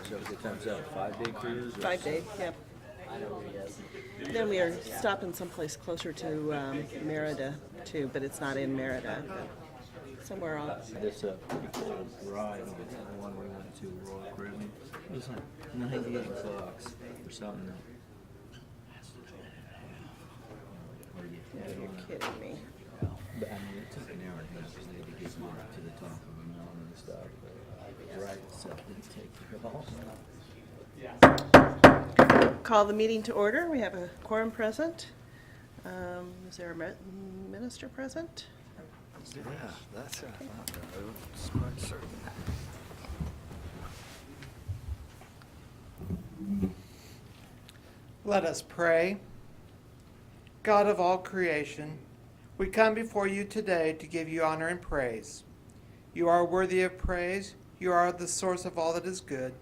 So what time's that, 5-day cruise? or- 5-day, yep. Then we are stopping someplace closer to Merida too, but it's not in Merida. But somewhere else. That's a pretty cool ride. The one we went to, Royal Caribbean. It was like 98 bucks or something. You're kidding me. But I mean, it took an hour and a half because they had to get me up to the top of the mountain and stuff. But the ride itself didn't take very long. Call the meeting to order. We have a quorum present. Is there a minister present? Yeah, that's it. It's quite certain. Let us pray. God of all creation, we come before you today to give you honor and praise. You are worthy of praise. You are the source of all that is good.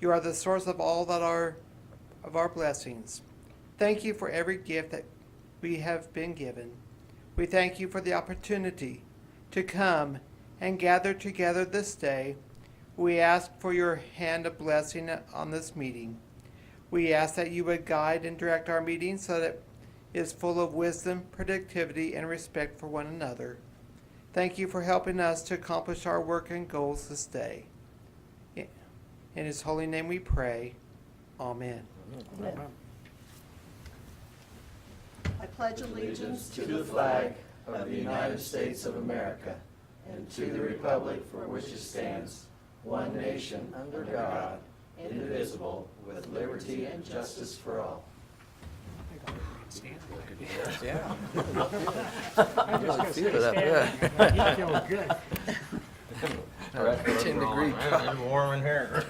You are the source of all that are of our blessings. Thank you for every gift that we have been given. We thank you for the opportunity to come and gather together this day. We ask for your hand of blessing on this meeting. We ask that you would guide and direct our meeting so that it is full of wisdom, productivity, and respect for one another. Thank you for helping us to accomplish our work and goals this day. In his holy name we pray. Amen. Amen. I pledge allegiance to the flag of the United States of America and to the republic for which it stands, one nation, under God, indivisible, with liberty and justice for all. Yeah. I really feel that good. You feel good. 10-degree drop. It's warm in here.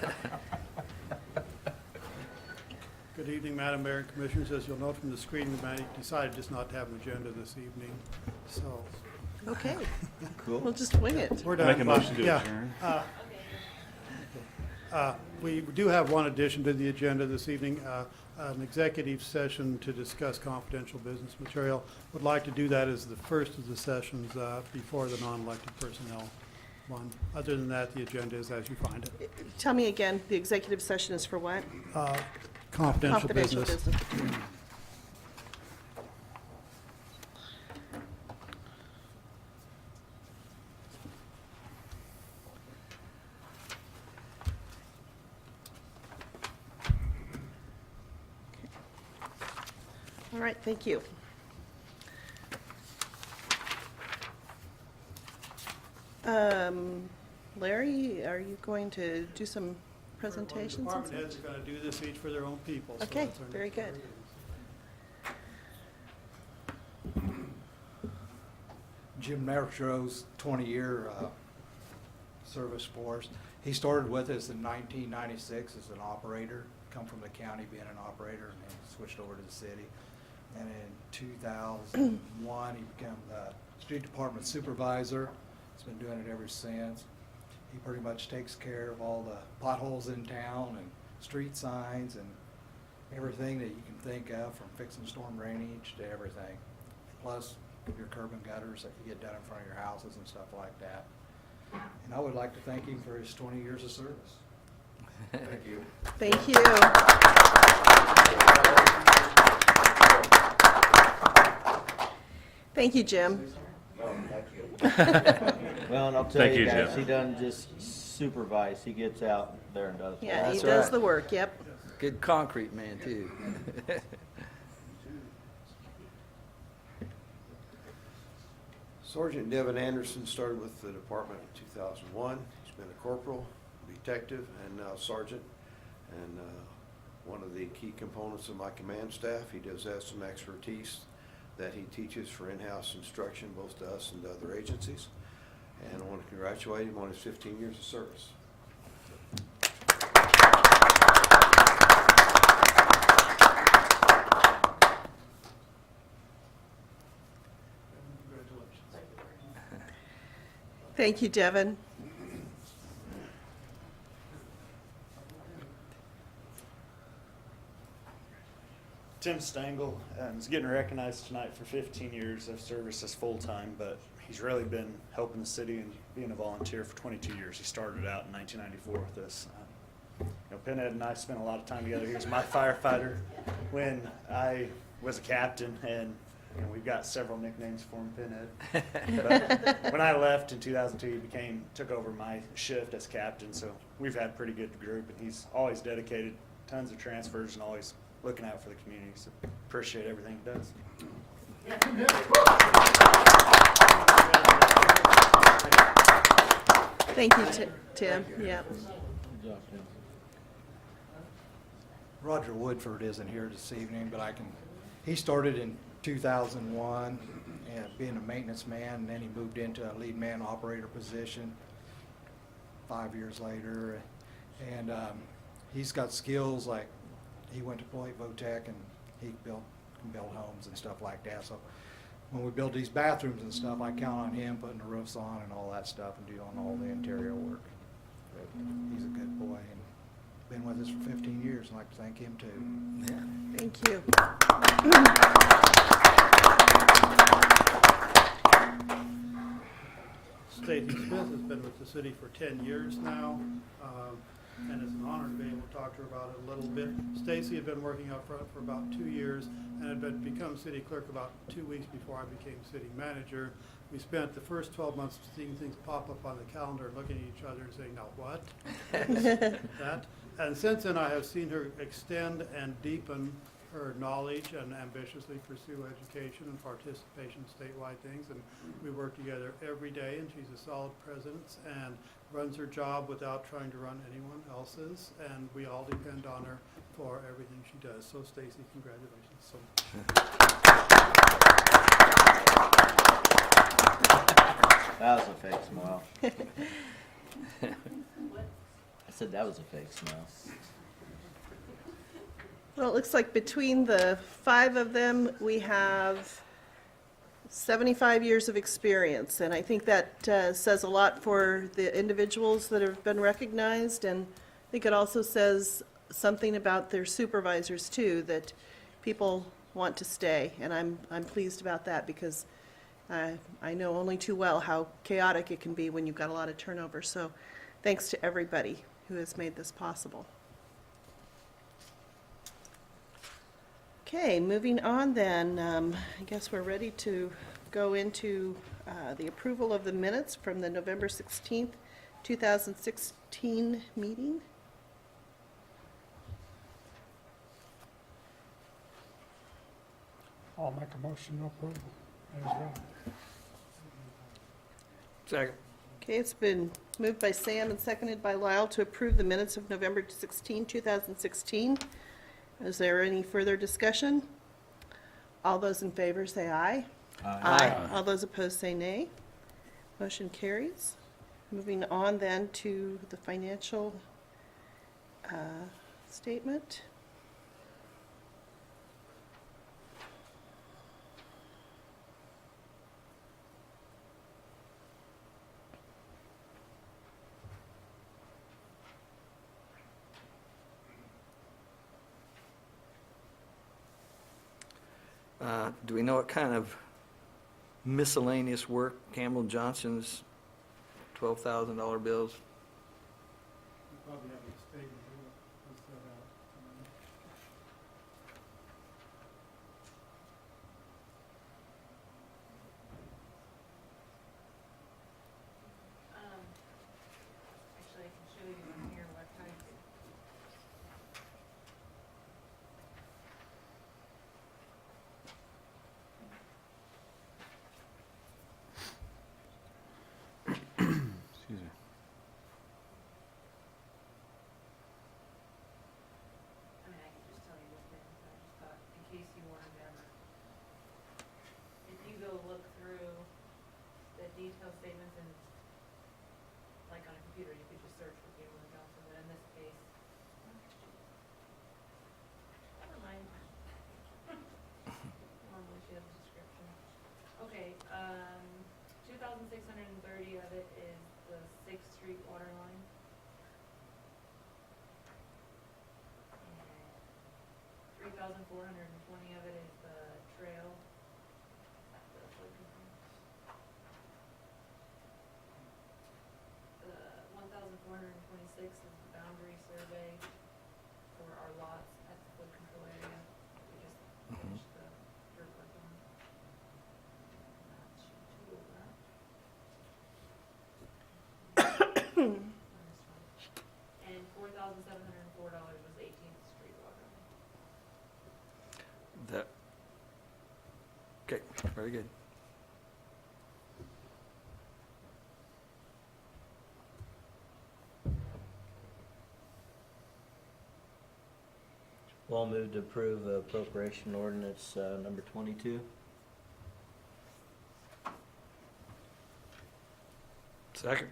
Good evening, Madam Mayor and Commissioners. As you'll note from the screen, we decided just not to have an agenda this evening. So Okay, Cool. we'll just wing it. we're done. Make a motion to Yeah. adjourn. We do have one addition to the agenda this evening, an executive session to discuss confidential business material. Would like to do that as the first of the sessions before the non-elected personnel one. Other than that, the agenda is as you find it. Tell me again, the executive session is for what? Confidential Confidential business. business. All right, thank you. Larry, are you going to do some presentations? and Department such? heads are going to do this each for their own people. so Okay, that's our very next good. Jim Metro's 20-year service for us. He started with us in 1996 as an operator, come from the county being an operator, and then switched over to the city. And in 2001, he became the street department supervisor. He's been doing it ever since. He pretty much takes care of all the potholes in town and street signs and everything that you can think of, from fixing storm drainage to everything. Plus your curb and gutters that you get done in front of your houses and stuff like that. And I would like to thank him for his 20 years of service. Thank you. Thank you. Thank you, Jim. Well, and I'll tell Thank you you, guys, Jim. he doesn't just supervise, he gets out there and does. Yeah, he That's does right. the work, yep. Good concrete man, too. Sergeant Devin Anderson started with the department in 2001. He's been a corporal, detective, and now sergeant. And one of the key components of my command staff. He does have some expertise that he teaches for in-house instruction, both to us and to other agencies. And I want to congratulate him on his 15 years of service. Thank you, Devin. Tim Stengel is getting recognized tonight for 15 years of service as full-time, but he's really been helping the city and being a volunteer for 22 years. He started out in 1994 with us. Pinhead and I spent a lot of time together. He was my firefighter when I was a captain, and we've got several nicknames for him, Pinhead. But when I left in 2002, he took over my shift as captain. So we've had a pretty good group, and he's always dedicated, tons of transfers, and always looking out for the community. So appreciate everything he does. Thank you, Tim. Yeah. Good job, Tim. Roger Woodford isn't here this evening, but he started in 2001 and being a maintenance man, and then he moved into a lead man operator position 5 years later. And he's got skills like he went to Point Votech, and he can build homes and stuff like that. So when we build these bathrooms and stuff, I count on him putting the roofs on and all that stuff and doing all the interior work. But he's a good boy and been with us for 15 years. I'd like to thank him too. Yeah. Thank you. Stacy Smith has been with the city for 10 years now, and it's an honor to be able to talk to her about it a little bit. Stacy had been working up front for about 2 years and had become city clerk about 2 weeks before I became city manager. We spent the first 12 months seeing things pop up on the calendar and looking at each other and saying, now what? That. And since then, I have seen her extend and deepen her knowledge and ambitiously pursue education and participation in statewide things. And we work together every day, and she's a solid president and runs her job without trying to run anyone else's. And we all depend on her for everything she does. So Stacy, congratulations. So. That was a fake smile. I said that was a fake smile. Well, it looks like between the 5 of them, we have 75 years of experience, and I think that says a lot for the individuals that have been recognized, and I think it also says something about their supervisors too, that people want to stay, and I'm pleased about that, because I know only too well how chaotic it can be when you've got a lot of turnover. So thanks to everybody who has made this possible. Okay, moving on then, I guess we're ready to go into the approval of the minutes from the November 16th, 2016 meeting. I'll make a motion to approve as well. Second. Okay, it's been moved by Sam and seconded by Lyle to approve the minutes of November 16, 2016. Is there any further discussion? All those in favor say aye. Aye. All those opposed say nay. Motion carries. Moving on then to the financial statement. Do we know what kind of miscellaneous work Campbell Johnson's $12,000 bills? You probably have a statement here. Let's set out. Actually, I can show you on here what type. Excuse me. I mean, I can just tell you what things, I just thought, in case you wanted to ever. If you go look through the detailed statements and, like on a computer, you could just search for Campbell and Johnson, but in this case. Never mind. Normally she has a description. Okay, 2,630 of it is the 6th Street water line. And 3,420 of it is the trail at the flood control. The 1,426 is the boundary survey. our lots at the flood control area. We just finished the dirt work on. That's two of that. And $4,704 was 18th Street water. That, okay, very good. Well, I'll move to approve appropriation ordinance number 22. Second.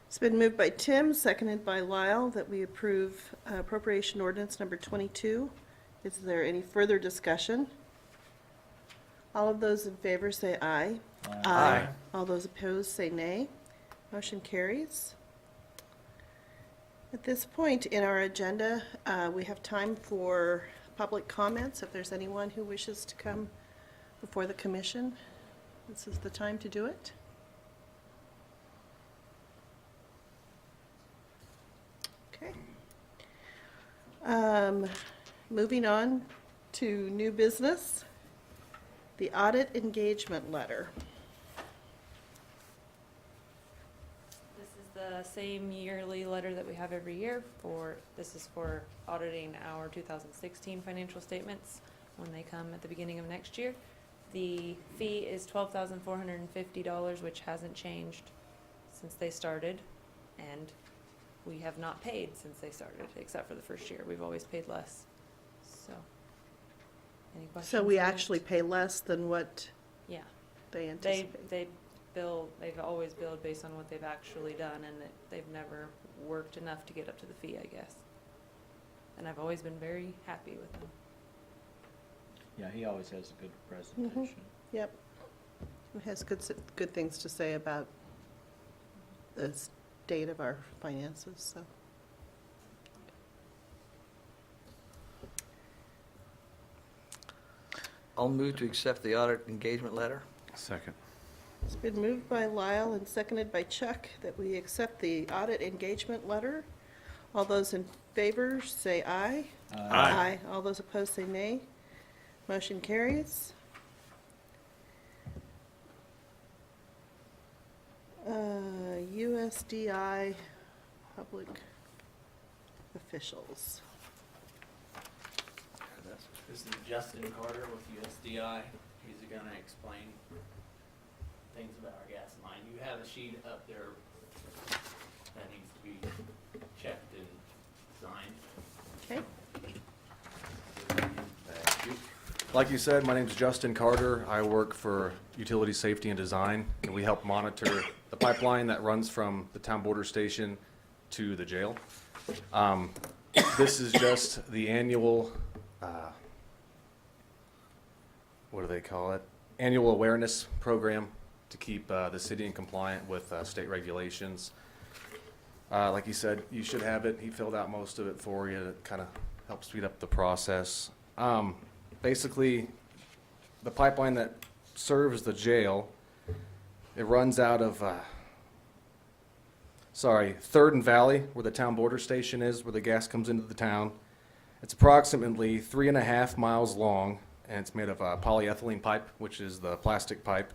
It's been moved by Tim, seconded by Lyle, that we approve appropriation ordinance number 22. Is there any further discussion? All of those in favor say aye. Aye. All those opposed say nay. Motion carries. At this point in our agenda, we have time for public comments. If there's anyone who wishes to come before the commission, this is the time to do it. Okay. Moving on to new business, the audit engagement letter. This is the same yearly letter that we have every year this is for auditing our 2016 financial statements when they come at the beginning of next year. The fee is $12,450, which hasn't changed since they started, and we have not paid since they started, except for the first year. We've always paid less. So, any questions? So we on it? actually pay less than what Yeah. they anticipate. They've always billed based on what they've actually done, and they've never worked enough to get up to the fee, I guess. And I've always been very happy with them. Yeah, he always has a good presentation. Yep. It has good things to say about the state of our finances, so. I'll move to accept the audit engagement letter. Second. It's been moved by Lyle and seconded by Chuck that we accept the audit engagement letter. All those in favor say aye. Aye. All those opposed say nay. Motion carries. USDI public officials. This is Justin Carter with USDI. He's gonna explain things about our gas line. You have a sheet up there that needs to be checked and signed. Okay. Thank you. Like you said, my name is Justin Carter. I work for Utility Safety and Design, and we help monitor the pipeline that runs from the town border station to the jail. This is just the annual, what do they call it? Annual awareness program to keep the city in compliant with state regulations. Like you said, you should have it. He filled out most of it for you to kind of help speed up the process. Basically, the pipeline that serves the jail, it runs out of, 3rd and Valley, where the town border station is, where the gas comes into the town. It's approximately 3.5 miles long, and it's made of polyethylene pipe, which is the plastic pipe.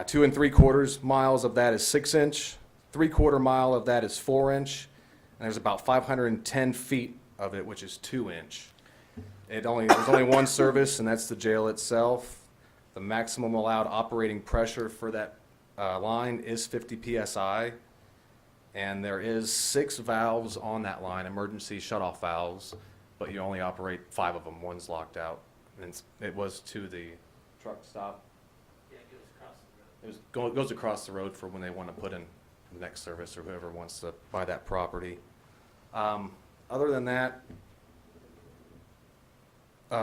2 3/4 miles of that is 6-inch, 3/4 mile of that is 4-inch, and there's about 510 feet of it, which is 2-inch. There's only one service, and that's the jail itself. The maximum allowed operating pressure for that line is 50 psi, and there is 6 valves on that line, emergency shutoff valves, but you only operate 5 of them. One's locked out, and it was to the truck stop. Yeah, it goes across the road. It goes across the road for when they want to put in the next service or whoever wants to buy that property. Other than that,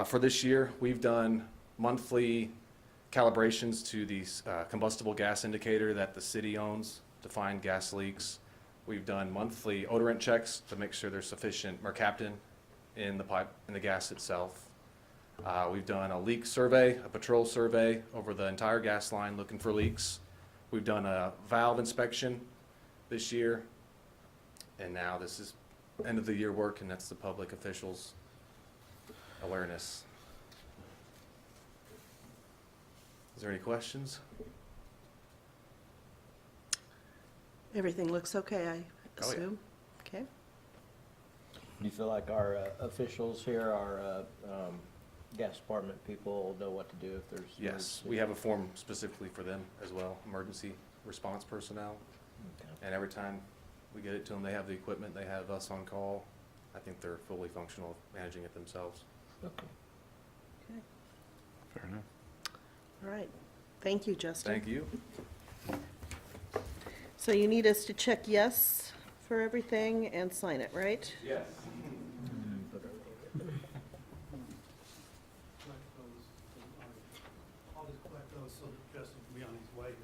for this year, we've done monthly calibrations to the combustible gas indicator that the city owns to find gas leaks. We've done monthly odorant checks to make sure there's sufficient mercaptan in the pipe, in the gas itself. We've done a leak survey, a patrol survey over the entire gas line looking for leaks. We've done a valve inspection this year, and now this is end of the year work, and that's the public officials awareness. Is there any questions? Everything looks okay, I Oh, yeah. assume? Okay. Do you feel like our officials here, our gas department people know what to do if there's? Yes, we have a form specifically for them as well, emergency response personnel. Okay. And every time we get it to them, they have the equipment, they have us on call. I think they're fully functional, managing it themselves. Okay. Okay. Fair enough. All right. Thank you, Justin. Thank you. So you need us to check yes for everything and sign it, right? Yes. I'll just collect those so that Justin can be on his way here.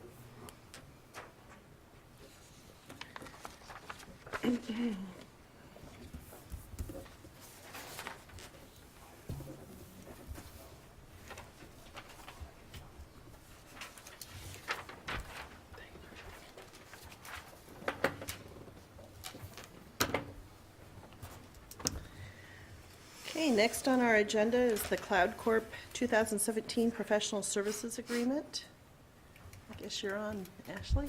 Okay, next on our agenda is the Cloud Corp 2017 Professional Services Agreement. I guess you're on, Ashley?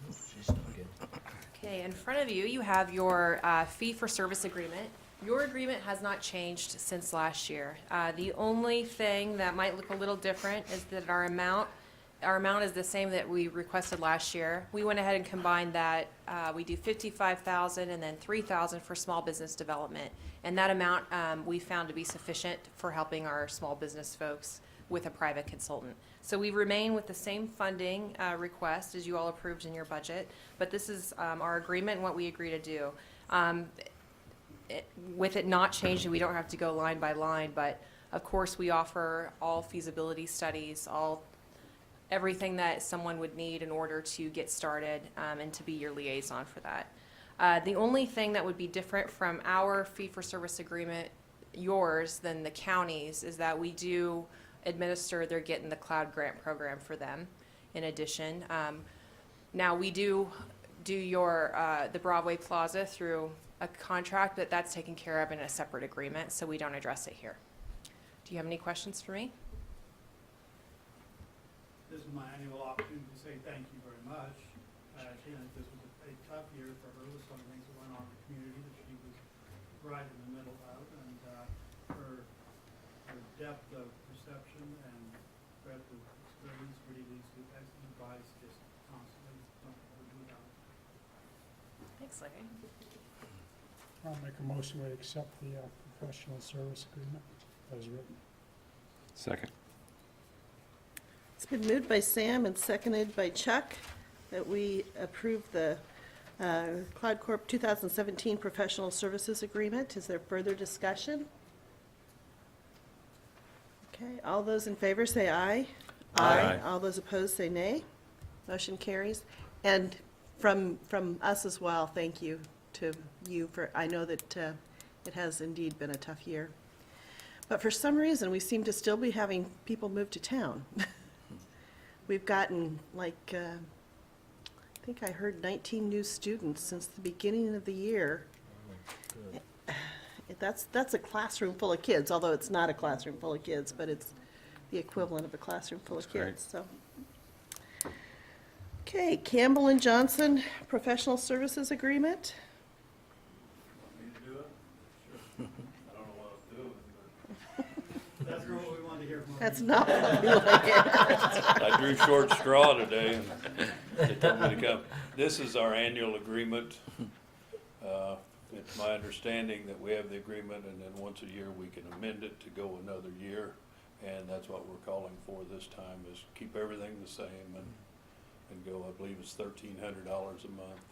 She's still good. Okay, in front of you, you have your fee-for-service agreement. Your agreement has not changed since last year. The only thing that might look a little different is that our amount is the same that we requested last year. We went ahead and combined that. We do $55,000 and then $3,000 for small business development. And that amount we found to be sufficient for helping our small business folks with a private consultant. So we remain with the same funding request as you all approved in your budget, but this is our agreement and what we agree to do. With it not changing, we don't have to go line by line, but of course we offer all feasibility studies, everything that someone would need in order to get started and to be your liaison for that. The only thing that would be different from our fee-for-service agreement, yours, than the county's, is that we do administer, they're getting the cloud grant program for them in addition. Now we do the Broadway Plaza through a contract, but that's taken care of in a separate agreement, so we don't address it here. Do you have any questions for me? This is my annual opportunity to say thank you very much. Again, this was a tough year for her with some things that went on in the community that she was right in the middle of, and her depth of perception and breadth of experience really leads to excellent advice just constantly. Don't ever do without it. Thanks, Larry. I'll make a motion to accept the professional service agreement as written. Second. It's been moved by Sam and seconded by Chuck that we approve the Cloud Corp 2017 Professional Services Agreement. Is there further discussion? Okay, all those in favor say aye. Aye. All those opposed say nay. Motion carries. And from us as well, thank you to you for, I know that it has indeed been a tough year. But for some reason, we seem to still be having people move to town. We've gotten like, I think I heard 19 new students since the beginning of the year. That's a classroom full of kids, although it's not a classroom full of kids, but it's the equivalent of a classroom full of That's kids, so. Okay, Campbell and Johnson Professional Services Agreement. That's not what we wanted to hear from her. That's not what we want to hear. I drew short straw today, and they told me to come. This is our annual agreement. It's my understanding that we have the agreement, and then once a year, we can amend it to go another year. And that's what we're calling for this time, is keep everything the same and go, I believe it's $1,300 a month.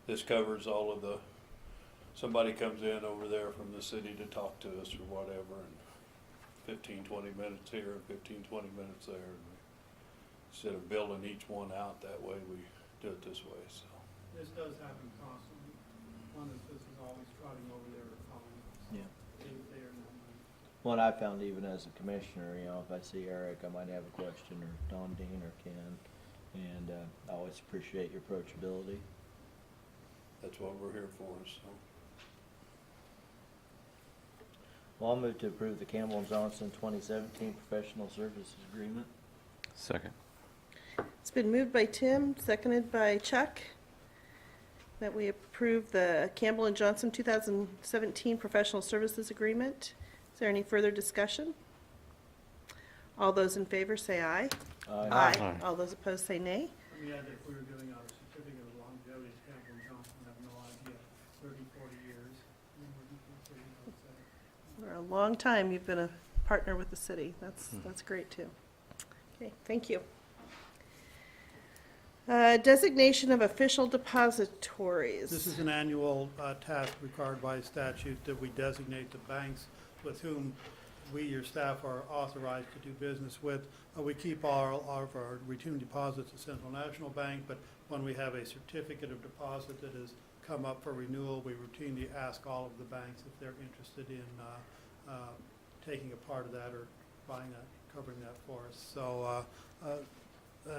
This covers all of somebody comes in over there from the city to talk to us or whatever, and 15, 20 minutes here and 15, 20 minutes there. And instead of building each one out that way, we do it this way, so. This does happen constantly. One of us is always trotting over there or calling us. Yeah. They are not mine. What I found even as a commissioner, if I see Eric, I might have a question, or Don Dean or Ken, and I always appreciate your approachability. That's what we're here for, so. Well, I'll move to approve the Campbell and Johnson 2017 professional services agreement. Second. It's been moved by Tim, seconded by Chuck, that we approve the Campbell and Johnson 2017 professional services agreement. Is there any further discussion? All those in favor say aye. Aye. All those opposed say nay. Let me add that if we were giving out a certificate of longevity to Campbell and Johnson, I have no idea, 30, 40 years. For a long time, you've been a partner with the city. That's great, too. Okay, thank you. Designation of official depositories. This is an annual task required by statute that we designate the banks with whom we, your staff, are authorized to do business with. We keep all of our routine deposits at Central National Bank, but when we have a certificate of deposit that has come up for renewal, we routinely ask all of the banks if they're interested in taking a part of that or buying that, covering that for us. So,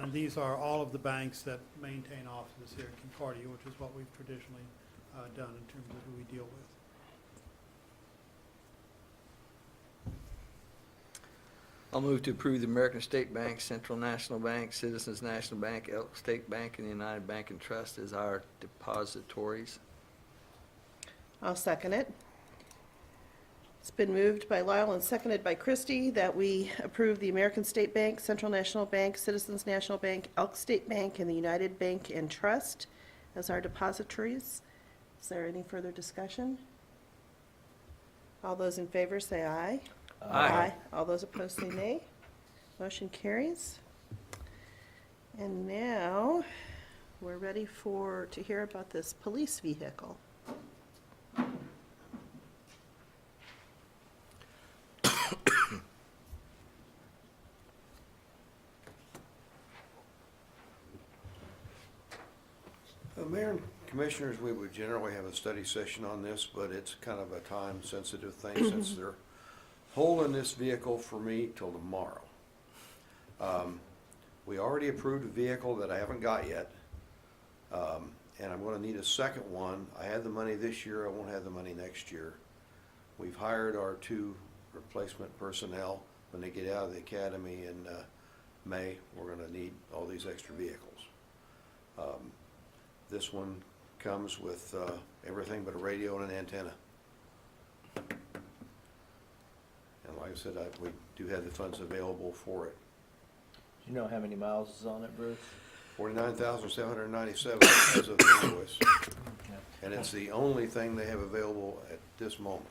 and these are all of the banks that maintain offices here at Concordia, which is what we've traditionally done in terms of who we deal with. I'll move to approve the American State Bank, Central National Bank, Citizens National Bank, Elk State Bank, and the United Bank and Trust as our depositories. I'll second it. It's been moved by Lyle and seconded by Christie that we approve the American State Bank, Central National Bank, Citizens National Bank, Elk State Bank, and the United Bank and Trust as our depositories. Is there any further discussion? All those in favor say aye. Aye. All those opposed say nay. Motion carries. And now, we're ready to hear about this police vehicle. Mayor and Commissioners, we would generally have a study session on this, but it's kind of a time-sensitive thing since they're holding this vehicle for me till tomorrow. We already approved a vehicle that I haven't got yet, and I'm gonna need a second one. I had the money this year, I won't have the money next year. We've hired our 2 replacement personnel. When they get out of the academy in May, we're gonna need all these extra vehicles. This one comes with everything but a radio and an antenna. And like I said, we do have the funds available for it. Do you know how many miles is on it, Bruce? 49,797 as of the invoice. And it's the only thing they have available at this moment.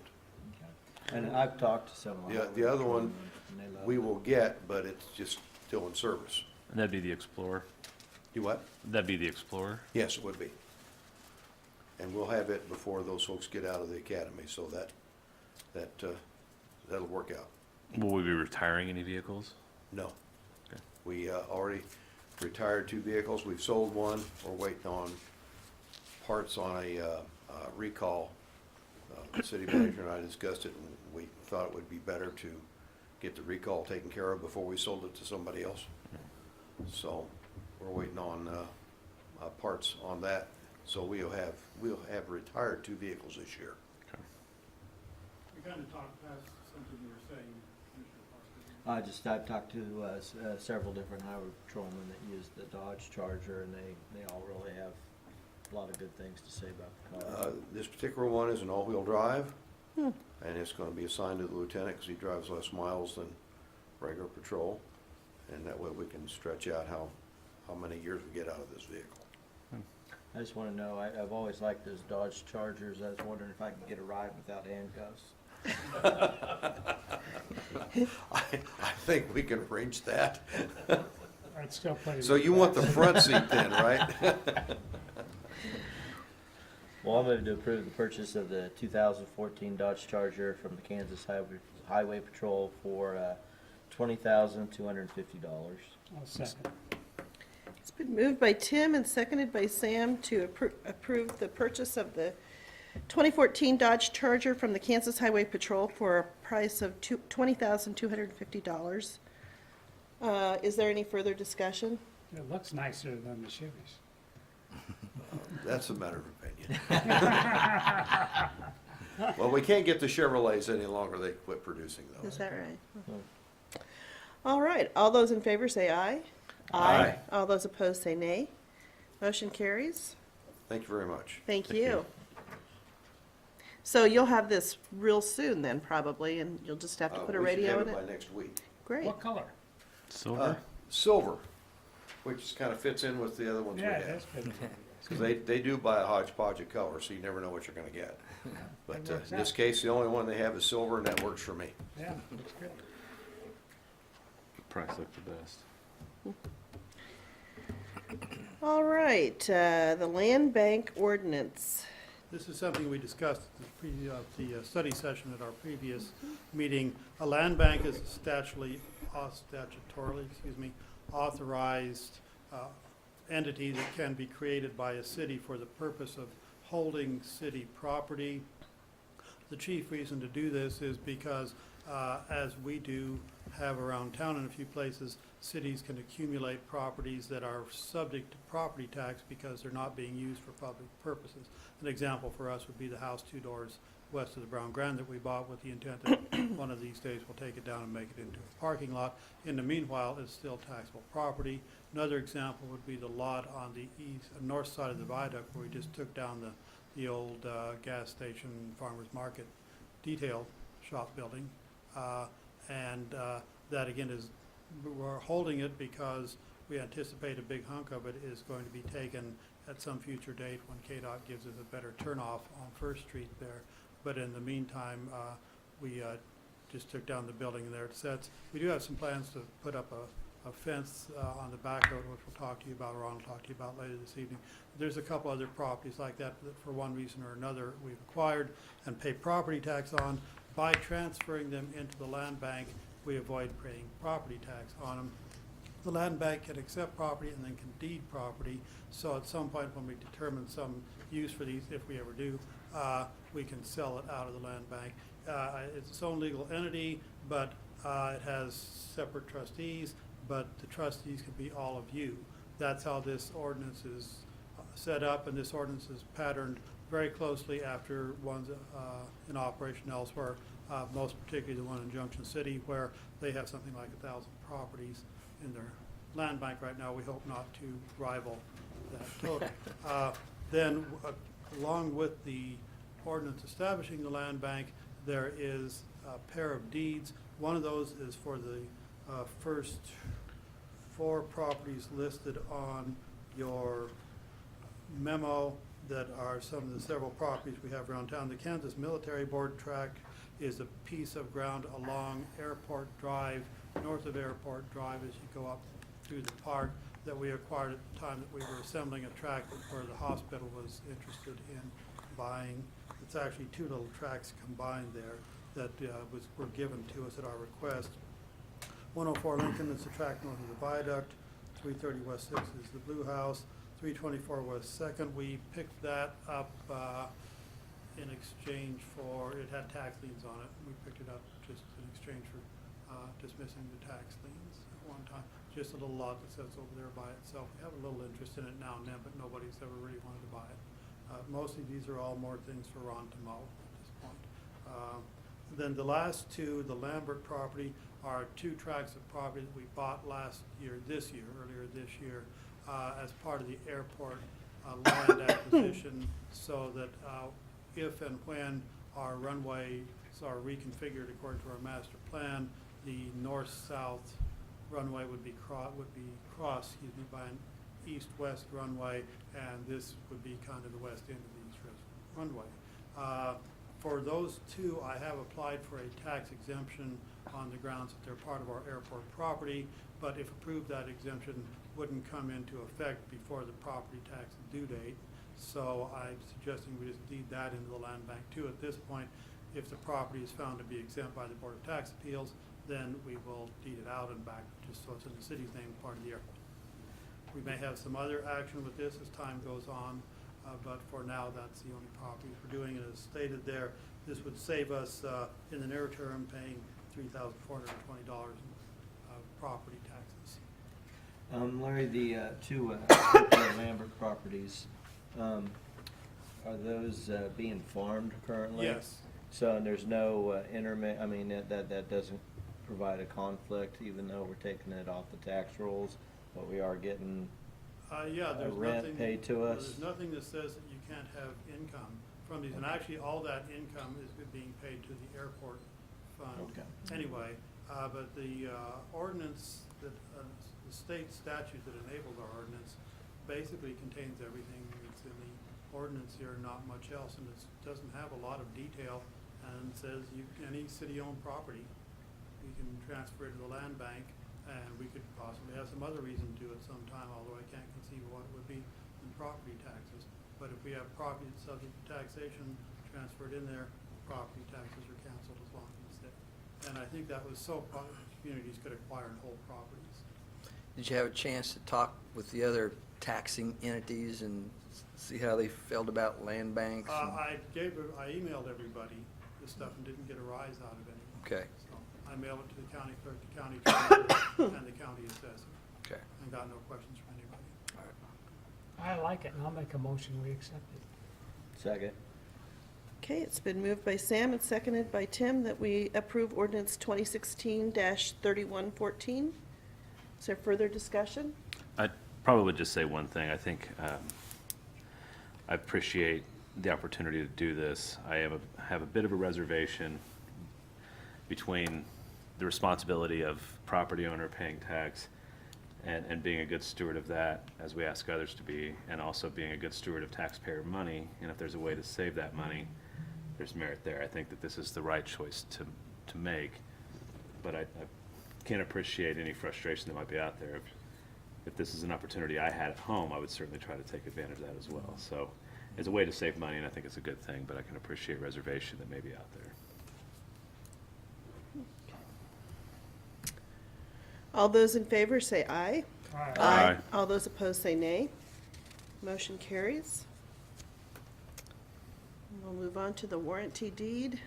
And I've talked to some of them. The other one and they love we it. will get, but it's just still in service. And that'd be the Explorer. You what? That'd be the Explorer. Yes, it would be. And we'll have it before those folks get out of the academy, so that'll work out. Will we be retiring any vehicles? No. Okay. We already retired 2 vehicles. We've sold one. We're waiting on parts on a recall. The city manager and I discussed it, and we thought it would be better to get the recall taken care of before we sold it to somebody else. So we're waiting on parts on that. So we'll have retired 2 vehicles this year. We kind of talked past something you were saying, Commissioner Parker. I've talked to several different highway patrolmen that use the Dodge Charger, and they all really have a lot of good things to say about the car. This particular one is an all-wheel drive, and it's going to be assigned to the lieutenant because he drives less miles than regular patrol, and that way we can stretch out how many years we get out of this vehicle. I just want to know, I've always liked those Dodge Chargers. I was wondering if I could get a ride without handcuffs. I think we can arrange that. I'd still play. So you want the front seat then, right? Well, I'll move to approve the purchase of the 2014 Dodge Charger from the Kansas Highway Patrol for $20,250. I'll second. It's been moved by Tim and seconded by Sam to approve the purchase of the 2014 Dodge Charger from the Kansas Highway Patrol for a price of $20,250. Is there any further discussion? It looks nicer than the Chevys. That's a matter of opinion. Well, we can't get the Chevrolets any longer. They quit producing those. Is that right? All right, all those in favor say aye. Aye. All those opposed say nay. Motion carries. Thank you very much. Thank you. So you'll have this real soon then, probably, and you'll just have to put a We should radio have in it it? by next week. Great. What color? Silver, which kind of fits in with the other ones we Yeah, have. that's good. Because they do buy a hodgepodge of colors, so you never know what you're gonna get. But That works in this out. case, the only one they have is silver, and that works for me. Yeah, looks good. Price look the best. All right, the land bank ordinance. This is something we discussed at the study session at our previous meeting. A land bank is a statutorily authorized entity that can be created by a city for the purpose of holding city property. The chief reason to do this is because, as we do have around town in a few places, cities can accumulate properties that are subject to property tax because they're not being used for public purposes. An example for us would be the house 2 doors west of the Brown Grand that we bought with the intent that one of these days we'll take it down and make it into a parking lot. In the meanwhile, it's still taxable property. Another example would be the lot on the north side of the viaduct where we just took down the old gas station farmer's market detail shop building. That again is, we're holding it because we anticipate a big hunk of it is going to be taken at some future date when KDOT gives us a better turnoff on First Street there. But in the meantime, we just took down the building and there it sits. We do have some plans to put up a fence on the back road, which we'll talk to you about, or Ron will talk to you about later this evening. There's a couple other properties like that that for one reason or another we've acquired and pay property tax on. By transferring them into the land bank, we avoid paying property tax on them. The land bank can accept property and then can deed property. So at some point when we determine some use for these, if we ever do, we can sell it out of the land bank. It's its own legal entity, but it has separate trustees, but the trustees can be all of you. That's how this ordinance is set up, and this ordinance is patterned very closely after ones in operation elsewhere, most particularly the one in Junction City, where they have something like 1,000 properties in their land bank right now. We hope not to rival that total. Then, along with the ordinance establishing the land bank, there is a pair of deeds. One of those is for the first 4 properties listed on your memo that are some of the several properties we have around town. The Kansas Military Board tract is a piece of ground along Airport Drive, north of Airport Drive as you go up through the park, that we acquired at the time that we were assembling a tract where the hospital was interested in buying. It's actually 2 little tracts combined there that were given to us at our request. 104 Lincoln is the tract north of the viaduct. 330 West 6 is the Blue House. 324 West 2nd, we picked that up in exchange for, it had tax liens on it. We picked it up just in exchange for dismissing the tax liens at one time. Just a little lot that sits over there by itself. We have a little interest in it now and then, but nobody's ever really wanted to buy it. Mostly these are all more things for Ron to mow at this point. Then the last 2, the Lambert property, are 2 tracts of property that we bought earlier this year, as part of the airport land acquisition, so that if and when our runways are reconfigured according to our master plan, the north-south runway would be crossed by an east-west runway, and this would be kind of the west end of the east-west runway. For those 2, I have applied for a tax exemption on the grounds that they're part of our airport property, but if approved, that exemption wouldn't come into effect before the property tax due date. So I'm suggesting we just deed that into the land bank too. At this point, if the property is found to be exempt by the Board of Tax Appeals, then we will deed it out and back, just so it's in the city's name, part of the airport. We may have some other action with this as time goes on, but for now, that's the only property we're doing. And as stated there, this would save us, in the near term, paying $3,420 in property taxes. Larry, the 2 Lambert properties, Are those being farmed currently? Yes. So, and there's no I mean, that doesn't provide a conflict, even though we're taking it off the tax rolls, but we are getting Yeah, there's rent nothing. paid to us? There's nothing that says that you can't have income from these, and actually, all that income is being paid to the airport fund. Okay. Anyway, but the ordinance that, the state statute that enabled our ordinance basically contains everything that's in the ordinance here, not much else, and it doesn't have a lot of detail, and says any city-owned property, we can transfer it to the land bank, and we could possibly have some other reason to it sometime, although I can't conceive of what it would be in property taxes. But if we have property that's subject to taxation transferred in there, property taxes are canceled as long as it's there. And I think that was so communities could acquire and hold properties. Did you have a chance to talk with the other taxing entities and see how they felt about land banks? I emailed everybody this stuff and didn't get a rise out of anyone. Okay. So I mailed it to the county clerk, the county treasurer, and the county assessor, Okay. and got no questions from anybody. I like it, and I'll make a motion, we accept it. Second. Okay, it's been moved by Sam and seconded by Tim that we approve ordinance 2016-3114. Is there further discussion? I probably would just say one thing. I think I appreciate the opportunity to do this. I have a bit of a reservation between the responsibility of property owner paying tax and being a good steward of that, as we ask others to be, and also being a good steward of taxpayer money. And if there's a way to save that money, there's merit there. I think that this is the right choice to make, but I can't appreciate any frustration that might be out there. If this is an opportunity I had at home, I would certainly try to take advantage of that as well. So it's a way to save money, and I think it's a good thing, but I can appreciate reservation that may be out there. All those in favor say aye. Aye. Aye. All those opposed say nay. Motion carries. We'll move on to the warranty deed.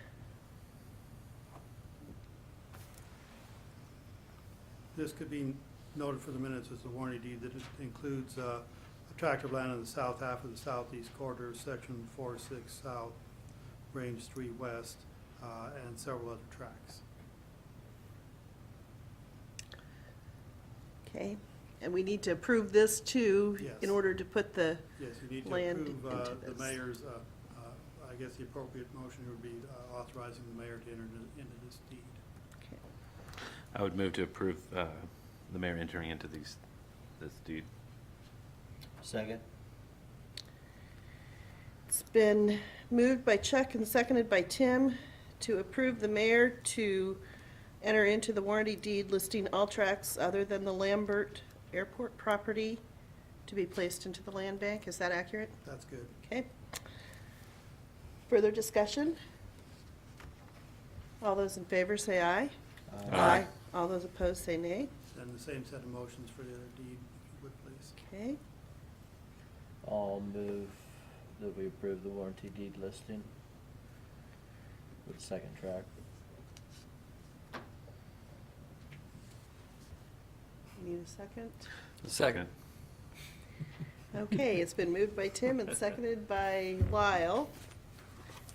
This could be noted for the minutes as a warranty deed that it includes a tract of land in the south half of the southeast quarter, section 4-6 south, range 3 west, and several other tracts. Okay, and we need to approve this too, Yes. in order to put the Yes, you need to land approve into the this. mayor's, I guess the appropriate motion would be authorizing the mayor to enter into this deed. Okay. I would move to approve the mayor entering into this deed. Second. It's been moved by Chuck and seconded by Tim to approve the mayor to enter into the warranty deed listing all tracts other than the Lambert Airport property to be placed into the land bank. Is that accurate? That's good. Okay. Further discussion? All those in favor say aye. Aye. All those opposed say nay. And the same set of motions for the other deed, if you would, please. Okay. I'll move that we approve the warranty deed listing with the second track. Need a second? Second. Okay, it's been moved by Tim and seconded by Lyle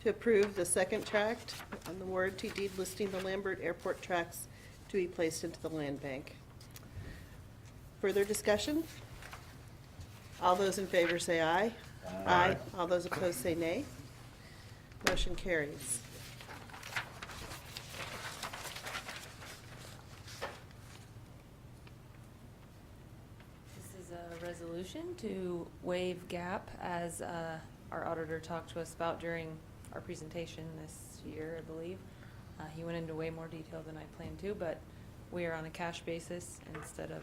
to approve the second tract on the warranty deed listing the Lambert Airport tracts to be placed into the land bank. Further discussion? All those in favor say aye. Aye. All those opposed say nay. Motion carries. This is a resolution to waive gap, as our auditor talked to us about during our presentation this year, I believe. He went into way more detail than I planned to, but we are on a cash basis instead of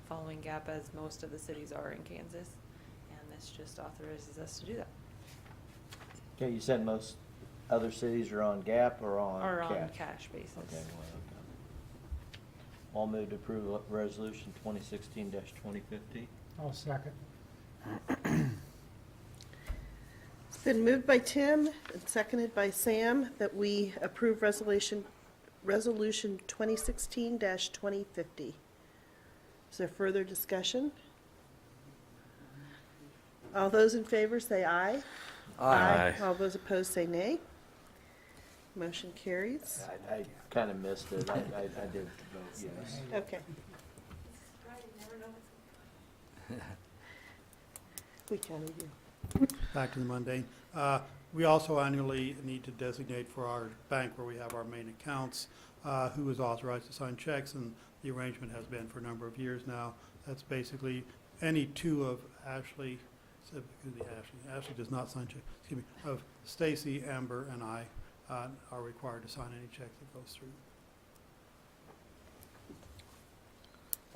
following gap as most of the cities are in Kansas. And this just authorizes us to do that. Okay, you said most other cities are on GAP or on Or cash? on cash basis. Okay, well, okay. I'll move to approve resolution 2016-2050. I'll second. It's been moved by Tim and seconded by Sam that we approve resolution 2016-2050. Is there further discussion? All those in favor say aye. Aye. All those opposed say nay. Motion carries. I kind of missed it. I did vote yes. Okay. Right, you never know what's We kind of do. Back to the mundane. We also annually need to designate for our bank where we have our main accounts, who is authorized to sign checks, and the arrangement has been for a number of years now. That's basically any two of Ashley, Ashley does not sign checks, excuse me, of Stacy, Amber, and I are required to sign any check that goes through.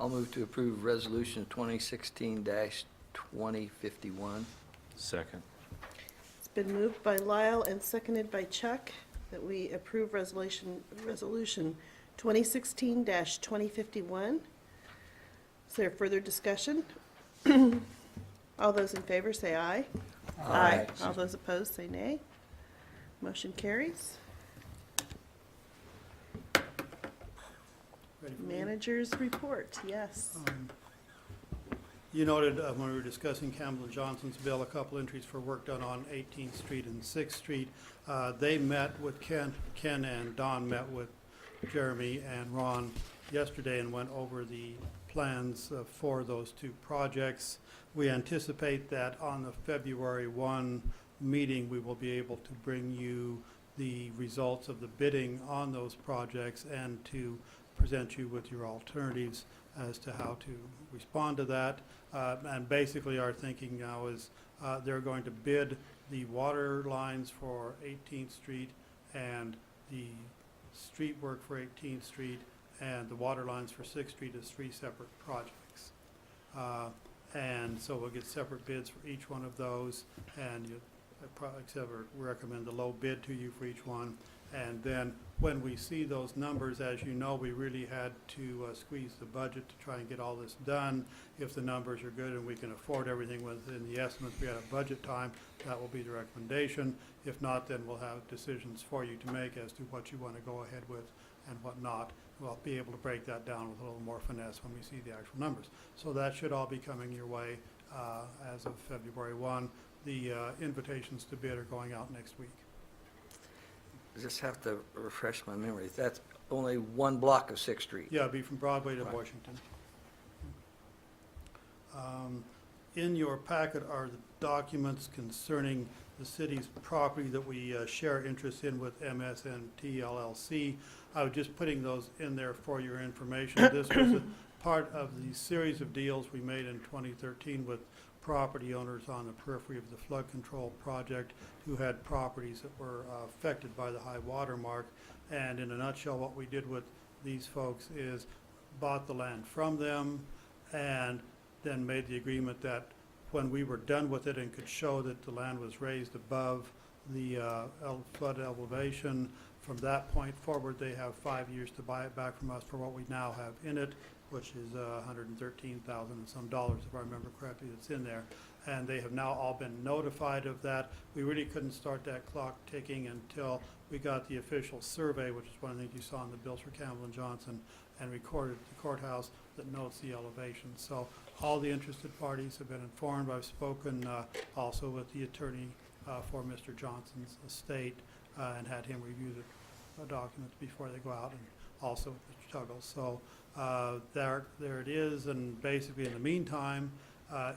I'll move to approve Resolution 2016-2051. Second. It's been moved by Lyle and seconded by Chuck that we approve resolution 2016-2051. Is there further discussion? All those in favor say aye. Aye. All those opposed say nay. Motion carries. Ready for me? Managers report, yes. You noted when we were discussing Campbell and Johnson's bill, a couple entries for work done on 18th Street and 6th Street. They met with Ken and Don met with Jeremy and Ron yesterday and went over the plans for those two projects. We anticipate that on the February 1 meeting, we will be able to bring you the results of the bidding on those projects and to present you with your alternatives as to how to respond to that. And basically our thinking now is they're going to bid the water lines for 18th Street and the street work for 18th Street and the water lines for 6th Street as three separate projects. And so we'll get separate bids for each one of those, and recommend the low bid to you for each one. And then when we see those numbers, as you know, we really had to squeeze the budget to try and get all this done. If the numbers are good and we can afford everything within the estimates we had at budget time, that will be the recommendation. If not, then we'll have decisions for you to make as to what you want to go ahead with and what not. We'll be able to break that down with a little more finesse when we see the actual numbers. So that should all be coming your way as of February 1. The invitations to bid are going out next week. Just have to refresh my memory. That's only one block of 6th Street. Yeah, it'd be from Broadway to Right. Washington. In your packet are the documents concerning the city's property that we share interest in with MSNT LLC. I was just putting those in there for your information. This was a part of the series of deals we made in 2013 with property owners on the periphery of the flood control project who had properties that were affected by the high water mark. And in a nutshell, what we did with these folks is bought the land from them and then made the agreement that when we were done with it and could show that the land was raised above the flood elevation, from that point forward, they have 5 years to buy it back from us for what we now have in it, which is $113,000 and some dollars, if I remember correctly, that's in there. And they have now all been notified of that. We really couldn't start that clock ticking until we got the official survey, which is one of the things you saw in the bills for Campbell and Johnson, and recorded at the courthouse that notes the elevation. So all the interested parties have been informed. I've spoken also with the attorney for Mr. Johnson's estate and had him review the documents before they go out, and also with Mr. Tuggle. So there it is, and basically in the meantime,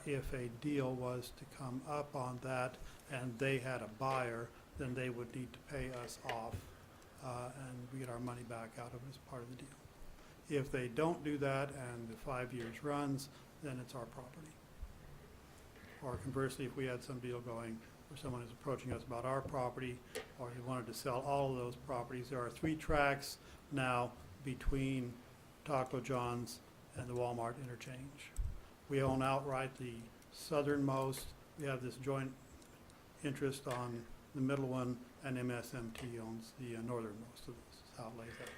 if a deal was to come up on that and they had a buyer, then they would need to pay us off and we get our money back out of it as part of the deal. If they don't do that and the 5 years runs, then it's our property. Or conversely, if we had some deal going where someone is approaching us about our property, or they wanted to sell all of those properties, there are 3 tracks now between Taco John's and the Walmart interchange. We own outright the southernmost. We have this joint interest on the middle one, and MSMT owns the northernmost of this. Is how it lays out.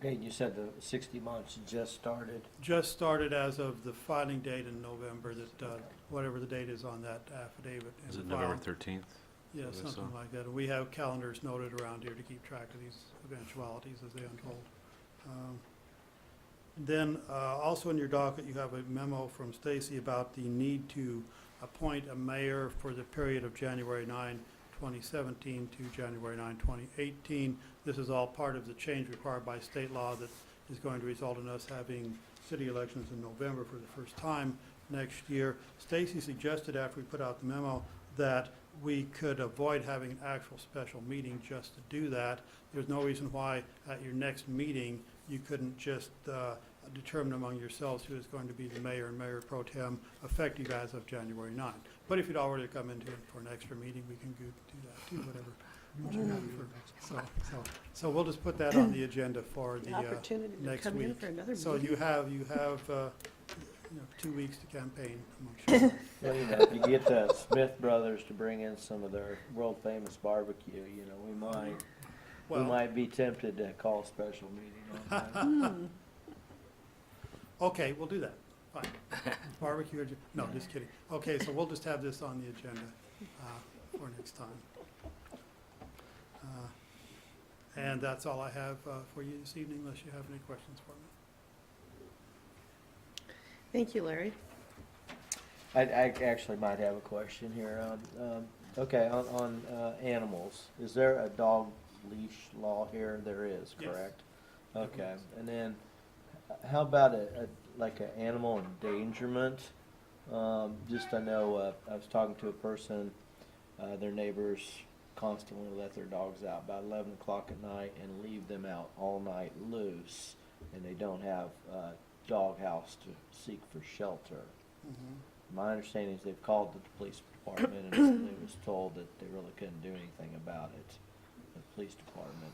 Okay, you said the 60 months just started. Just started as of the filing date in November, that whatever the date is on that affidavit. Is it and November file. 13th? Yeah, I guess something so. like that. And we have calendars noted around here to keep track of these eventualities as they unfold. Then also in your docket, you have a memo from Stacy about the need to appoint a mayor for the period of January 9, 2017 to January 9, 2018. This is all part of the change required by state law that is going to result in us having city elections in November for the first time next year. Stacy suggested after we put out the memo that we could avoid having an actual special meeting just to do that. There's no reason why at your next meeting you couldn't just determine among yourselves who is going to be the mayor and mayor pro tem effective as of January 9th. But if you'd already come into it for an extra meeting, we can do that too, whatever. So we'll just put that on the agenda for the Opportunity to next come in week. for another So meeting. you have 2 weeks to campaign amongst yourselves. Well, if you get the Smith brothers to bring in some of their world famous barbecue, we Well- might be tempted to call a special meeting on that. Okay, we'll do that. Fine. Barbecue, no, just kidding. Okay, so we'll just have this on the agenda for next time. And that's all I have for you this evening, unless you have any questions for me. Thank you, Larry. I actually might have a question here. Okay, on animals, is there a dog leash law here? There is, Yes. correct? Okay, and then how about like an animal endangerment? Just I know I was talking to a person, their neighbors constantly let their dogs out by 11 o'clock at night and leave them out all night loose, and they don't have a dog house to seek for shelter. My understanding is they've called the police department and they was told that they really couldn't do anything about it. The police department,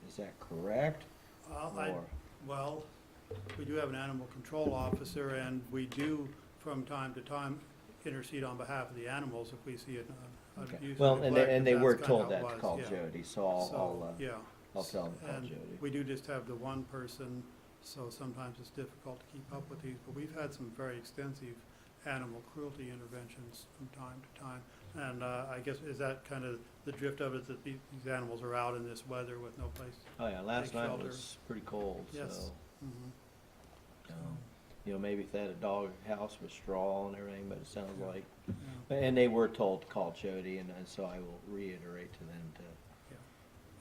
is that correct? Well, we do have an animal control officer, and we do, from time to time, intercede on behalf of the animals if we see an abuse. Well, and they that's were kinda told how it that to was, call yeah. Jody, so I'll Yeah. tell them to call And Jody. we do just have the one person, so sometimes it's difficult to keep up with these, but we've had some very extensive animal cruelty interventions from time to time. And I guess, is that kind of the drift of it, that these animals are out in this weather with no place? Oh, yeah, last take night shelter? was pretty cold, Yes. so, Mhm. maybe if they had a dog house with straw and everything, but it sounds like, Yeah. and they were told to call Jody, and so I will reiterate to them to,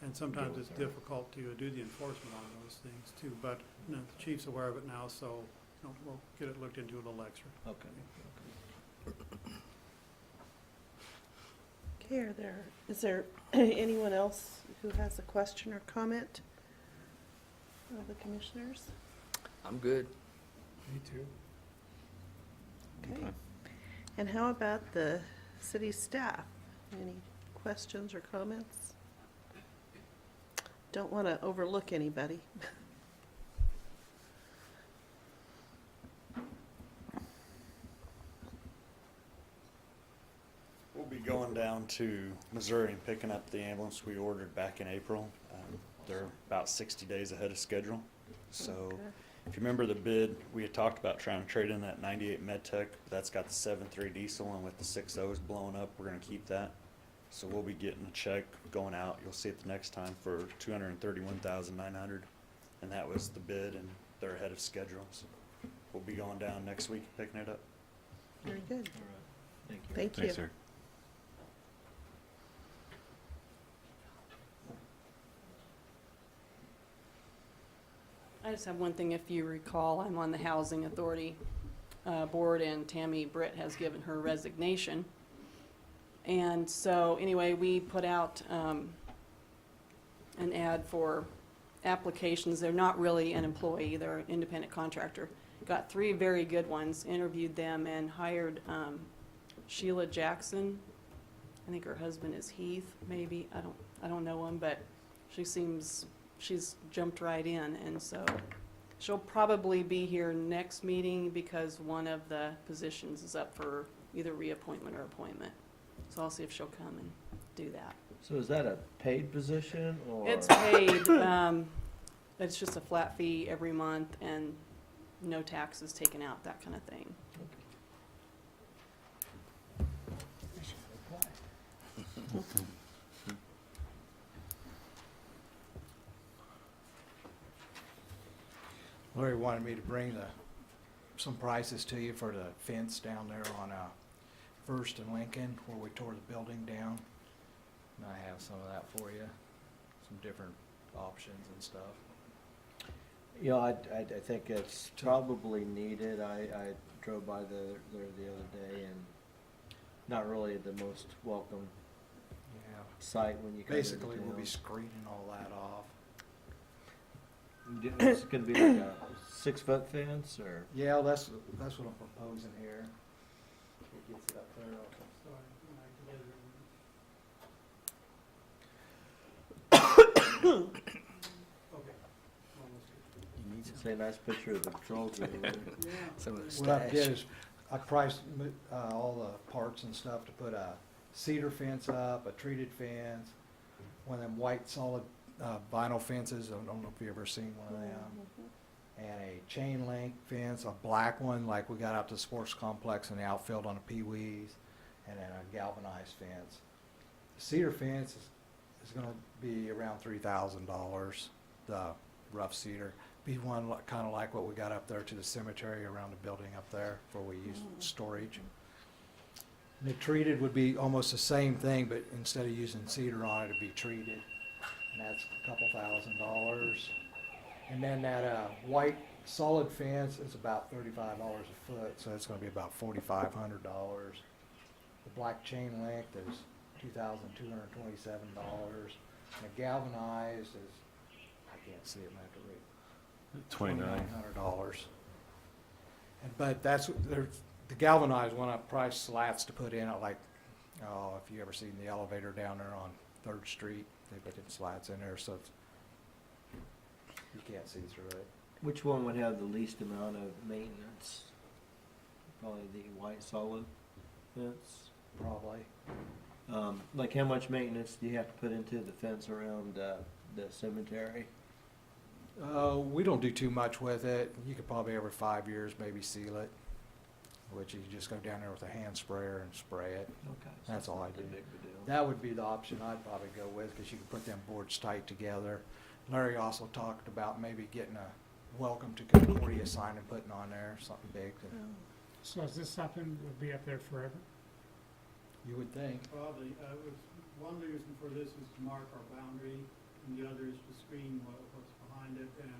And sometimes Deal it's with her. difficult to do the enforcement on those things too, but, the chief's aware of it now, so, we'll get it looked into a little extra. okay. Okay, is there anyone else who has a question or comment of the commissioners? I'm good. Me too. Okay. And how about the city staff? Any questions or comments? Don't want to overlook anybody. We'll be going down to Missouri and picking up the ambulance we ordered back in April. They're about 60 days ahead of schedule. So Okay. if you remember the bid, we had talked about trying to trade in that 98 Medtech. That's got the 7.3 diesel, and with the 6.0s blowing up, we're going to keep that. So we'll be getting a check going out. You'll see it the next time for $231,900, and that was the bid, and they're ahead of schedule. So we'll be going down next week and picking it up. Very good. All right, thank you. Thank you. Thanks, sir. I just have one thing. If you recall, I'm on the Housing Authority Board, and Tammy Britt has given her resignation. And so, anyway, we put out an ad for applications. They're not really an employee, they're an independent contractor. Got 3 very good ones, interviewed them, and hired Sheila Jackson. I think her husband is Heath, maybe. I don't know him, but she's jumped right in, and so she'll probably be here next meeting because one of the positions is up for either reappointment or appointment. So I'll see if she'll come and do that. So is that a paid position, or? It's paid, it's just a flat fee every month and no taxes taken out, that kind of thing. Larry wanted me to bring some prices to you for the fence down there on First and Lincoln, where we tore the building down. And I have some of that for you, some different options and stuff. You know, I think it's probably needed. I drove by there the other day, and not really the most welcome Yeah. sight when you come into Basically, we'll be town. screening all that off. It's gonna be like a 6-foot fence, or? Yeah, that's what I'm proposing here. It gets it up there. You need Say a nice picture of the patrols over there. some of the What I did is, I priced all the parts and stuff to put a cedar fence up, a treated fence, one of them white solid vinyl fences, I don't know if you've ever seen one of them, and a chain link fence, a black one like we got out to the sports complex in the outfield on the Pee-wees, and then a galvanized fence. The cedar fence is gonna be around $3,000, the rough cedar. Be one kind of like what we got up there to the cemetery around the building up there where we use storage. And the treated would be almost the same thing, but instead of using cedar on it, it'd be treated. And that's a couple $1,000s. And then that white solid fence is about $35 a foot, so it's gonna be about $4,500. The black chain link is $2,227. And the galvanized is, I can't see it, I have to read. $2,900. But that's, the galvanized one, I priced slats to put in it, like, oh, if you ever seen the elevator down there on 3rd Street, they put in slats in there, so it's, you can't see through it. Which one would have the least amount of maintenance? Probably the white solid fence. Probably. Like how much maintenance do you have to put into the fence around the cemetery? We don't do too much with it. You could probably every 5 years maybe seal it, which you just go down there with a hand sprayer and spray it. Okay. So That's all I it's do. not that big of a deal. That would be the option I'd probably go with, because you can put them boards tight together. Larry also talked about maybe getting a welcome to Concordia sign and putting on there, something big. So is this something that will be up there forever? You would think. Probably, one reason for this is to mark our boundary, and the other is to screen what's behind it, and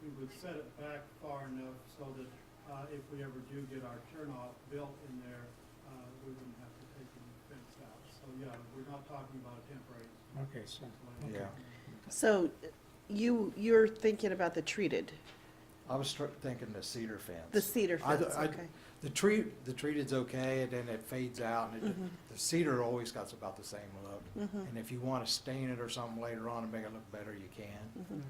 we would set it back far enough so that if we ever do get our turnoff built in there, we wouldn't have to take the fence out. So, yeah, we're not talking about a temporary. Okay, so, Yeah. So you're thinking about the treated, I was thinking the cedar fence. the cedar I- fence, I- okay. The treated's okay, and then it fades out, and the cedar always got about the same look. And if you want to stain it or something later on and make it look better, you can.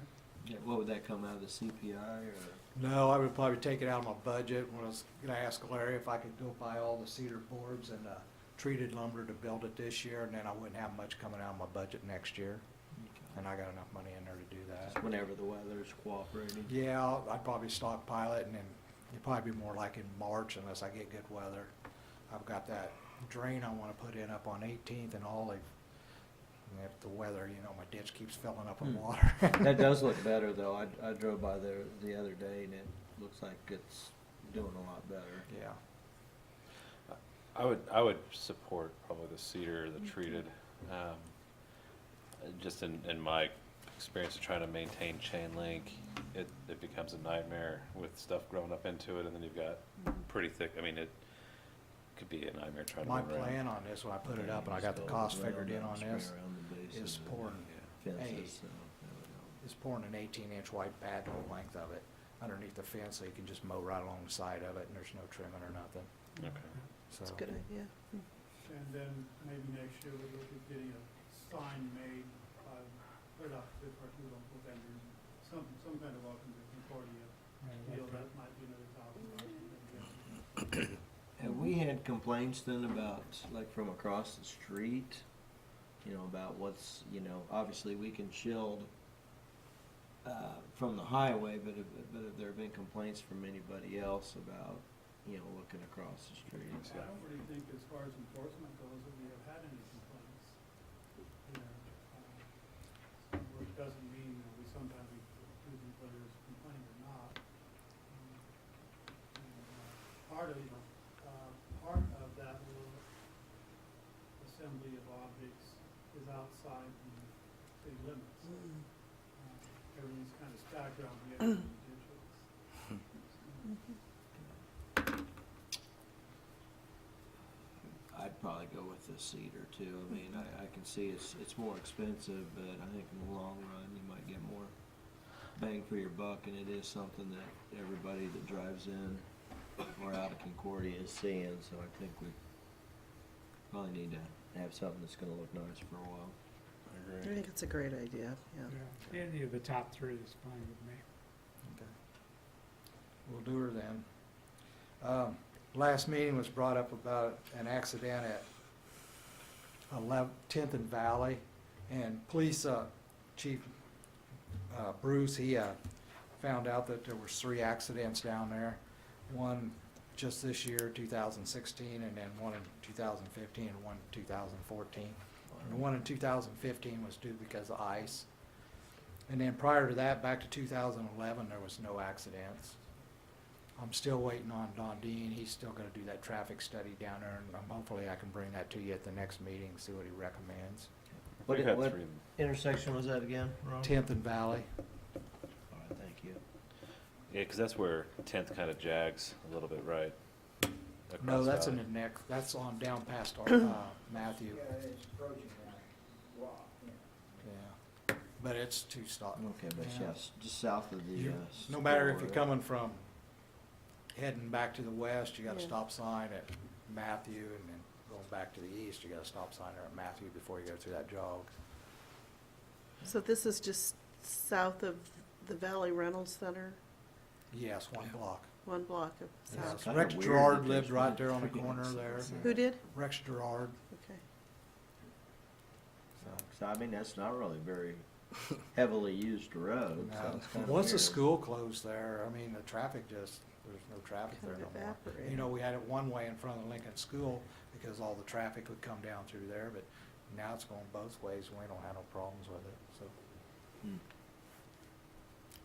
Yeah, what would that come out of the CPI or? No, I would probably take it out of my budget. When I was gonna ask Larry if I could go buy all the cedar boards and treated lumber to build it this year, and then I wouldn't have much coming out of my budget next year. And I got enough money in there to do that. Just whenever the weather's cooperating. Yeah, I'd probably stockpile it, and then it'd probably be more like in March unless I get good weather. I've got that drain I wanna put in up on 18th and Olive. And if the weather, my ditch keeps filling up with water. That does look better, though. I drove by there the other day, and it looks like it's doing a lot better. Yeah. I would support probably the cedar, the treated. Just in my experience of trying to maintain chain link, it becomes a nightmare with stuff growing up into it, and then you've got pretty thick, it could be a nightmare trying to My run around. plan on this, when I put it up and I got the cost figured in on this, is pouring an 18-inch white pad the whole length of it underneath the fence, so you can just mow right along the side of it, and there's no trimming or nothing. Okay. So, That's a good idea. And then maybe next year we'll look at getting a sign made, put up with our two local vendors, some kind of welcome to Concordia deal. That might be another $1,000. Have we had complaints then about, like, from across the street, about what's, obviously we can shield from the highway, but have there been complaints from anybody else about, looking across the street? I don't really think as far as enforcement goes that we have had any complaints. Which doesn't mean that we sometimes do think whether it's a complaint or not. Part of that will Everything's kind of stacked around the edge of the I'd probably go with the cedar too. I mean, I can see it's more expensive, but I think in the long run, you might get more bang for your buck, and it is something that everybody that drives in or out of Concordia is seeing, so I think we probably need to have something that's gonna look nice for a while. I think it's a great idea, yeah. Yeah, any of the top three is fine with me. Okay. We'll do her then. Last meeting was brought up about an accident at 10th and Valley, and police chief Bruce, he found out that there was 3 accidents down there. One just this year, 2016, and then one in 2015 and one in 2014. And the one in 2015 was due because of ice. And then prior to that, back to 2011, there was no accidents. I'm still waiting on Don Dean. He's still gonna do that traffic study down there, and hopefully I can bring that to you at the next meeting, see what he recommends. We've had What 3. intersection was that again, Ron? 10th and Valley. All right, thank you. Yeah, because that's where 10th kind of jags a little bit, right? No, Across that's in Valley. the next, that's on down past our, Matthew. it's approaching that rock, Yeah. But it's 2 stop. Okay, but Yeah. yes, just south of the, You- No matter if store, you're right? coming from heading back to the west, you got a Yeah. stop sign at Matthew, and then going back to the east, you got a stop sign there at Matthew before you go through that jog. So this is just south of the Valley Rental Center, Yes, 1 block. 1 block of Yes, south. kinda Rex weird Gerard that lived there's right one there on the freaking corner there. accident. Who did? Rex Gerard. Okay. So, I mean, that's not really very heavily used road, so it's kind of Once the weird. school closed there, I mean, the traffic just, there's no traffic there Kind no of more. evaporated. You know, we had it one way in front of the Lincoln School because all the traffic would come down through there, but now it's going both ways and we don't have no problems with it, so.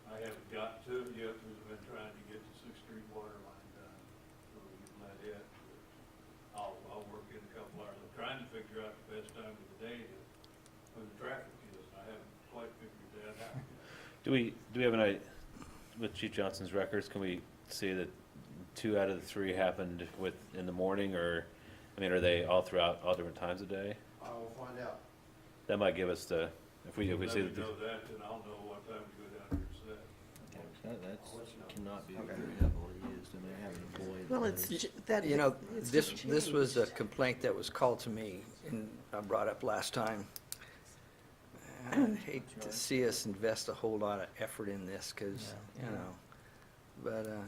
I haven't got to it yet, because I've been trying to get the 6th Street water line done, so we can let it. I'll work in a couple hours. I'm trying to figure out the best time of the day to, when the traffic is. I haven't quite figured that out. Do we have an idea, with Chief Johnson's records, can we see that 2 out of the 3 happened in the morning, or, I mean, are they all throughout, all different times of day? I will find out. That might give us the, if we see Let me that. know that, then I'll know what time to go down there and set. That cannot be very heavily used, and they have an employee. Well, that it's is- that. You know, it's this just was a changed. complaint that was called to me, and I brought up last time. I'd hate to see us invest a whole lot of effort in this, because, you know,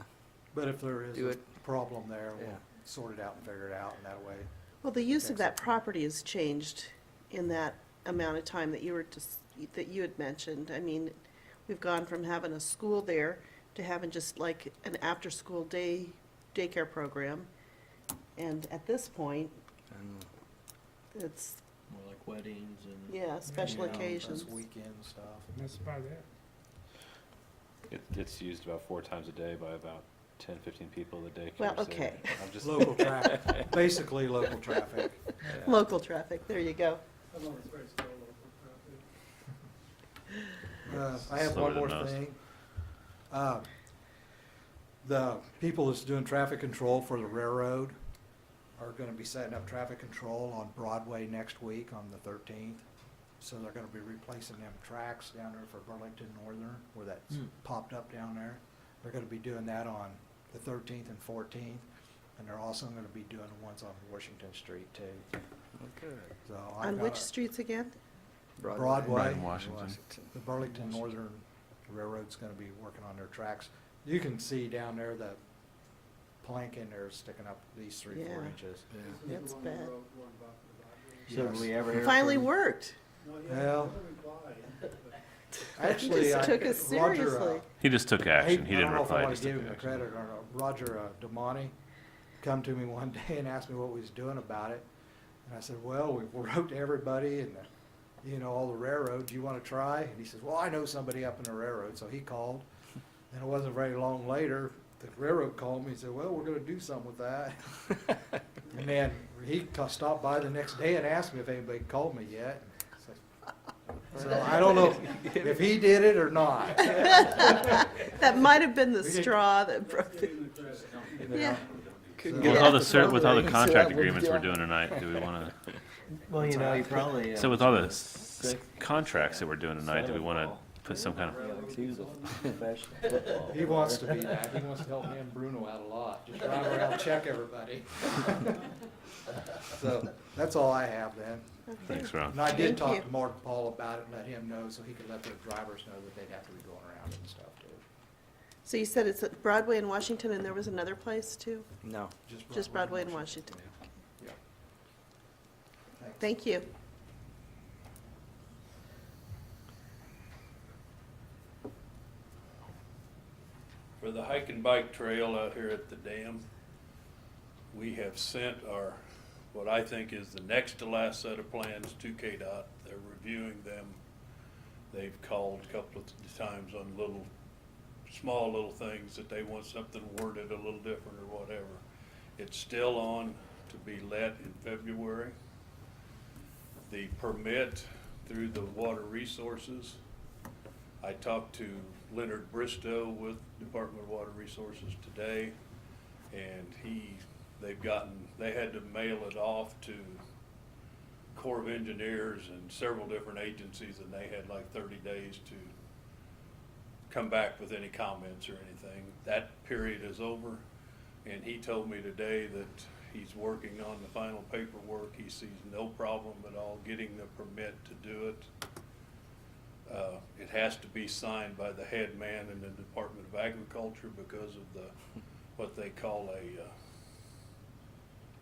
But if there is Do a it. problem there, Yeah. we'll sort it out and figure it out, and that way. Well, the use of that property has changed in that amount of time that you were just, that you had mentioned. I mean, we've gone from having a school there to having just like an after-school daycare program. And at this point, it's, More like weddings and. yeah, special Yeah, occasions. That's weekend stuff. That's about it. It's used about 4 times a day by about 10, 15 people a day. Well, okay. I'm just. Local traffic, basically local traffic. Local traffic, there you go. I know it's very slow local traffic. I have Slower one more than most. thing. The people that's doing traffic control for the railroad are gonna be setting up traffic control on Broadway next week on the 13th. So they're gonna be replacing them tracks down there for Burlington Northern, where that's popped up down there. They're gonna be doing that on the 13th and 14th, and they're also gonna be doing the ones on Washington Street too. Okay. So I've On got which a- streets again? Broadway. Right in Washington. The Burlington Northern Railroad's gonna be working on their tracks. You can see down there the plank in there sticking up at least 3-4 Yeah. inches. That's bad. So do we ever hear Finally from- worked. Well, actually, Just took us Roger, seriously. He just took action. He I didn't don't know if I reply, wanna just give took him the action. credit or not. Roger Damani come to me one day and asked me what we was doing about it. And I said, well, we wrote to everybody and, all the railroads, you wanna try? And he says, well, I know somebody up in the railroad, so he called. And it wasn't very long later, the railroad called me and said, well, we're gonna do something with that. And then he stopped by the next day and asked me if anybody called me yet. And I said, So I don't know if he did it or not. That might have been the straw that broke it. Yeah. With all the with all the contract agreements we're doing tonight, do we want to? Well, you know, you probably. So with all the contracts that we're doing tonight, do we want to put some kind of? He was a professional football. He wants to be that. He wants to help me and Bruno out a lot. Just drive around, check everybody. So that's all I have then. Thanks, Ron. And I did Thank talk you. to Mark Paul about it and let him know so he could let the drivers know that they'd have to be going around and stuff too. So you said it's at Broadway in Washington, and there was another place too? No. Just Broadway in Washington. Yeah. Thank you. For the hike and bike trail out here at the dam, we have sent our, what I think is the next to last set of plans to KDOT. They're reviewing them. They've called a couple of times on small little things that they want something worded a little different or whatever. It's still on to be let in February. The permit through the water resources, I talked to Leonard Bristow with Department of Water Resources today, and they had to mail it off to Corps of Engineers and several different agencies, and they had like 30 days to come back with any comments or anything. That period is over, and he told me today that he's working on the final paperwork. He sees no problem at all getting the permit to do it. It has to be signed by the head man in the Department of Agriculture because of what they call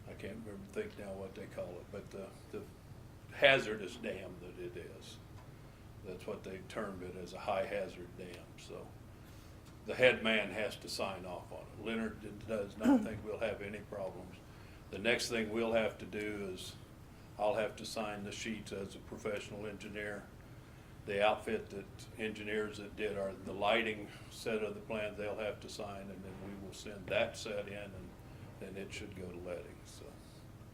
I can't think now what they call it, but the hazardous dam that it is. That's what they termed it, as a high hazard dam. So the head man has to sign off on it. Leonard does not think we'll have any problems. The next thing we'll have to do is I'll have to sign the sheets as a professional engineer. The outfit engineers that did the lighting set of the plans, they'll have to sign, and then we will send that set in, and then it should go to letting. So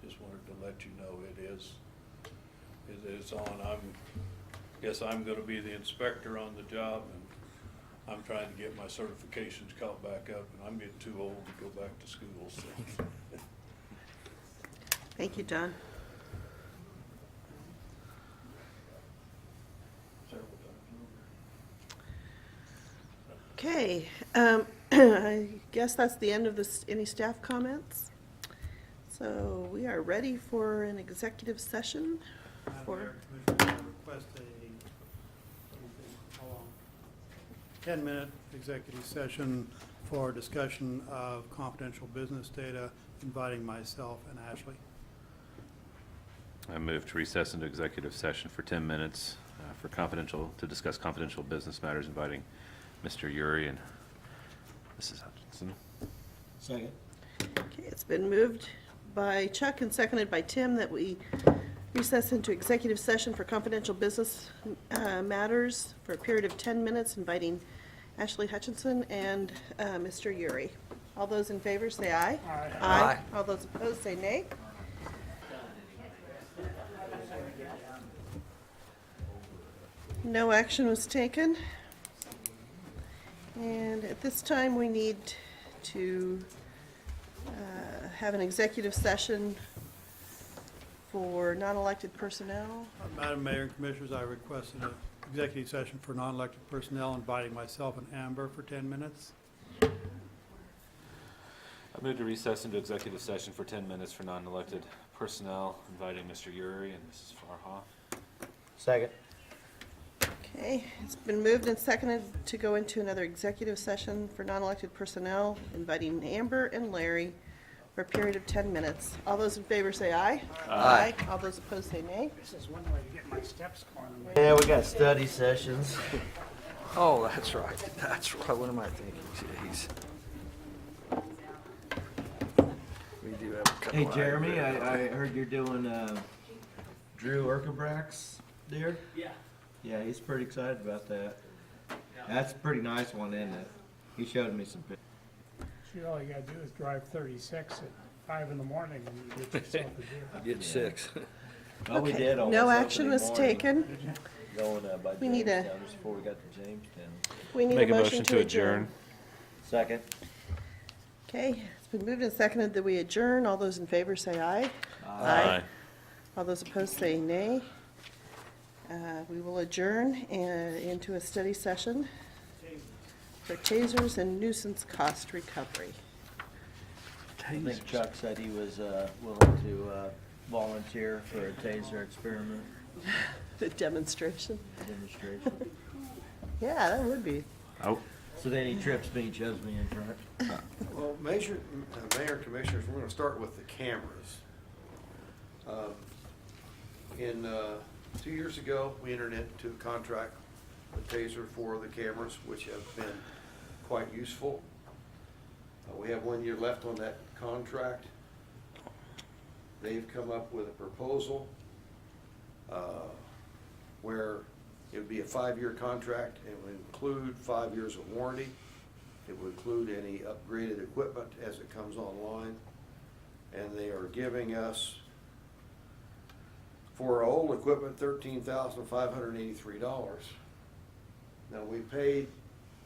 just wanted to let you know it is on. Guess I'm gonna be the inspector on the job, and I'm trying to get my certifications caught back up, and I'm getting too old to go back to school, so. Thank you, Don. Okay, I guess that's the end of any staff comments. So we are ready for an executive session for. Commissioner, I request how long? 10-minute executive session for discussion of confidential business data, inviting myself and Ashley. I move to recess into executive session for 10 minutes to discuss confidential business matters, inviting Mr. Uri and Mrs. Hutchinson. Second. Okay, it's been moved by Chuck and seconded by Tim that we recess into executive session for confidential business matters for a period of 10 minutes, inviting Ashley Hutchinson and Mr. Uri. All those in favor say aye. Aye. Aye. All those opposed say nay. No action was taken. And at this time, we need to have an executive session for non-elected personnel. Madam Mayor and Commissioners, I request an executive session for non-elected personnel, inviting myself and Amber for 10 minutes. I move to recess into executive session for 10 minutes for non-elected personnel, inviting Mr. Uri and Mrs. Farha. Second. Okay, it's been moved and seconded to go into another executive session for non-elected personnel, inviting Amber and Larry for a period of 10 minutes. All those in favor say aye. Aye. All those opposed say nay. This is one way to get my steps going. Yeah, we got study sessions. Oh, that's right. That's right. What am I thinking? Jeez. We do have a couple. Hey, Jeremy, I heard you're doing Drew Urkebrack's deer? Yeah. Yeah, he's pretty excited about that. That's a pretty nice one, isn't it? He showed me some pictures. So all you gotta do is drive 36 at 5 in the morning and you get yourself a deer. Get 6. Well, we Okay, did almost no action opening was morning. taken. going by We need a- Jamestown, just before we got to Jamestown. We need Make a motion to adjourn. Second. Okay, it's been moved and seconded that we adjourn. All those in favor say aye. Aye. All those opposed say nay. We will adjourn into a study session for tasers and nuisance cost recovery. I think Chuck said he was willing to volunteer for a taser experiment The demonstration. demonstration. Yeah, that would be. Oh, So then he trips me, shoves me in front. Well, Mayor and Commissioners, we're gonna start with the cameras. In 2 years ago, we entered into a contract with Taser for the cameras, which have been quite useful. We have 1 year left on that contract. They've come up with a proposal where it would be a 5-year contract. It would include 5 years of warranty. It would include any upgraded equipment as it comes online. And they are giving us, for our old equipment, $13,583. Now, we paid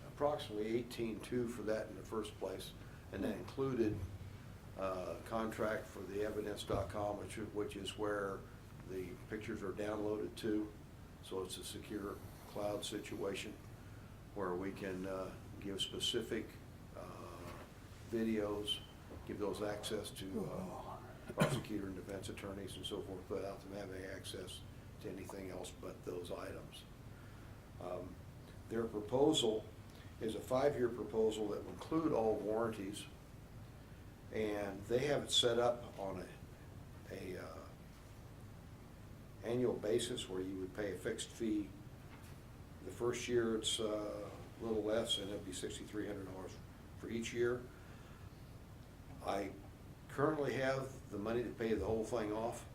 approximately $18,200 for that in the first place, and that included contract for the evidence.com, which is where the pictures are downloaded to. So it's a secure cloud situation where we can give specific videos, give those access to prosecutor and defense attorneys and so forth, without them having access to anything else but those items. Their proposal is a 5-year proposal that will include all warranties, and they have it set up on a annual basis where you would pay a fixed fee. The first year it's a little less, and it'd be $6,300 for each year. I currently have the money to pay the whole thing off.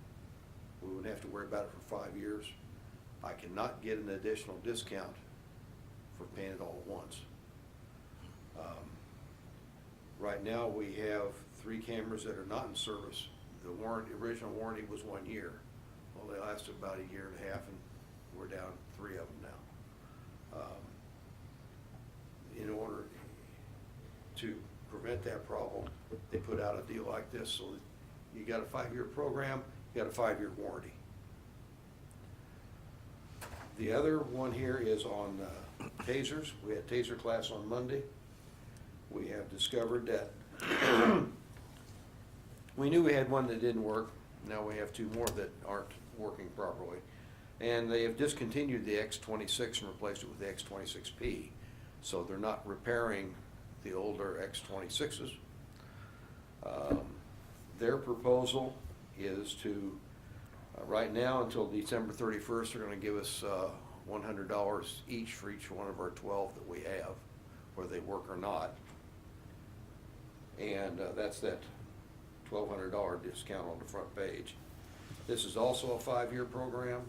We wouldn't have to worry about it for 5 years. I cannot get an additional discount for paying it all at once. Right now, we have 3 cameras that are not in service. The original warranty was 1 year. Well, they lasted about a year and a half, and we're down 3 of them now. In order to prevent that problem, they put out a deal like this, so that you got a 5-year program, you got a 5-year warranty. The other one here is on tasers. We had taser class on Monday. We have discovered that we knew we had one that didn't work. Now we have 2 more that aren't working properly. And they have discontinued the X26 and replaced it with the X26P. So they're not repairing the older X26s. Their proposal is to, right now until December 31st, they're going to give us $100 each for each one of our 12 that we have, whether they work or not. And that's that $1,200 discount on the front page. This is also a 5-year program.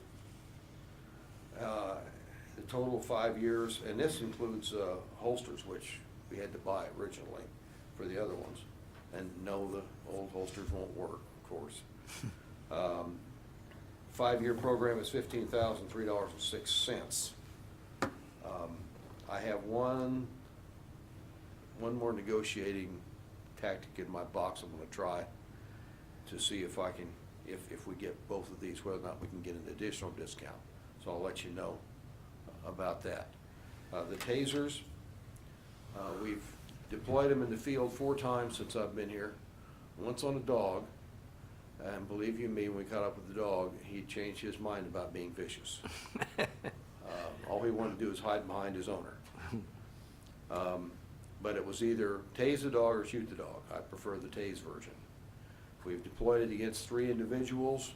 The total 5 years, and this includes holsters, which we had to buy originally for the other ones. And no, the old holsters won't work, of course. 5-year program is $15,003.06. I have one more negotiating tactic in my box I'm going to try to see if I can, if we get both of these, whether or not we can get an additional discount. So I'll let you know about that. The tasers, we've deployed them in the field 4 times since I've been here. Once on a dog, and believe you me, when we caught up with the dog, he changed his mind about being vicious. All he wanted to do is hide behind his owner. But it was either tase the dog or shoot the dog. I prefer the tase version. We've deployed it against 3 individuals.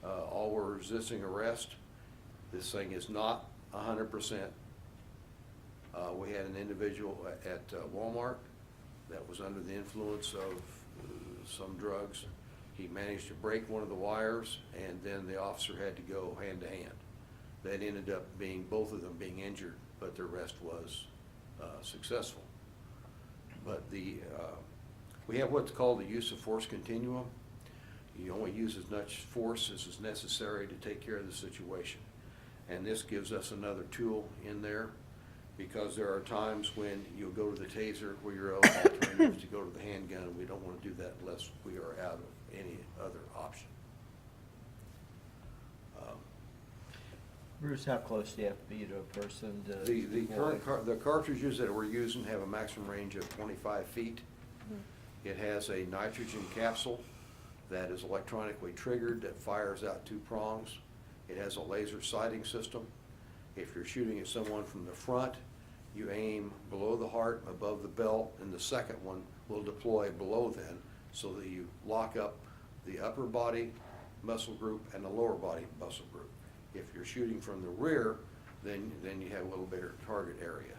All were resisting arrest. This thing is not 100%. We had an individual at Walmart that was under the influence of some drugs. He managed to break one of the wires, and then the officer had to go hand to hand. That ended up being, both of them being injured, but the arrest was successful. But we have what's called the use of force continuum. You only use as much force as is necessary to take care of the situation. And this gives us another tool in there, because there are times when you'll go to the taser where your alternative is to go to the handgun, and we don't want to do that unless we are out of any other option. Bruce, how close do you have to be to a person to? The deploy? current the cartridges that we're using have a maximum range of 25 feet. It has a nitrogen capsule that is electronically triggered that fires out 2 prongs. It has a laser sighting system. If you're shooting at someone from the front, you aim below the heart, above the belt, and the second one will deploy below then, so that you lock up the upper body muscle group and the lower body muscle group. If you're shooting from the rear, then you have a little bigger target area.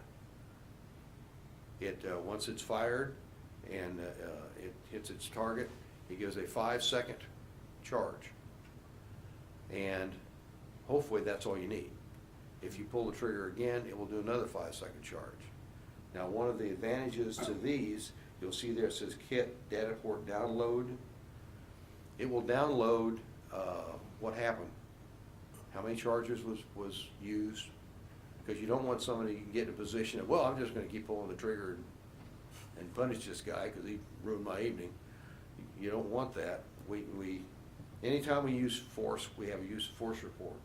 Once it's fired and it hits its target, it gives a 5-second charge. And hopefully that's all you need. If you pull the trigger again, it will do another 5-second charge. Now, one of the advantages to these, you'll see there it says kit data port download. It will download what happened, how many charges was used, because you don't want somebody to get in a position of, well, I'm just going to keep pulling the trigger and punish this guy because he ruined my evening. You don't want that. Anytime we use force, we have a use of force report.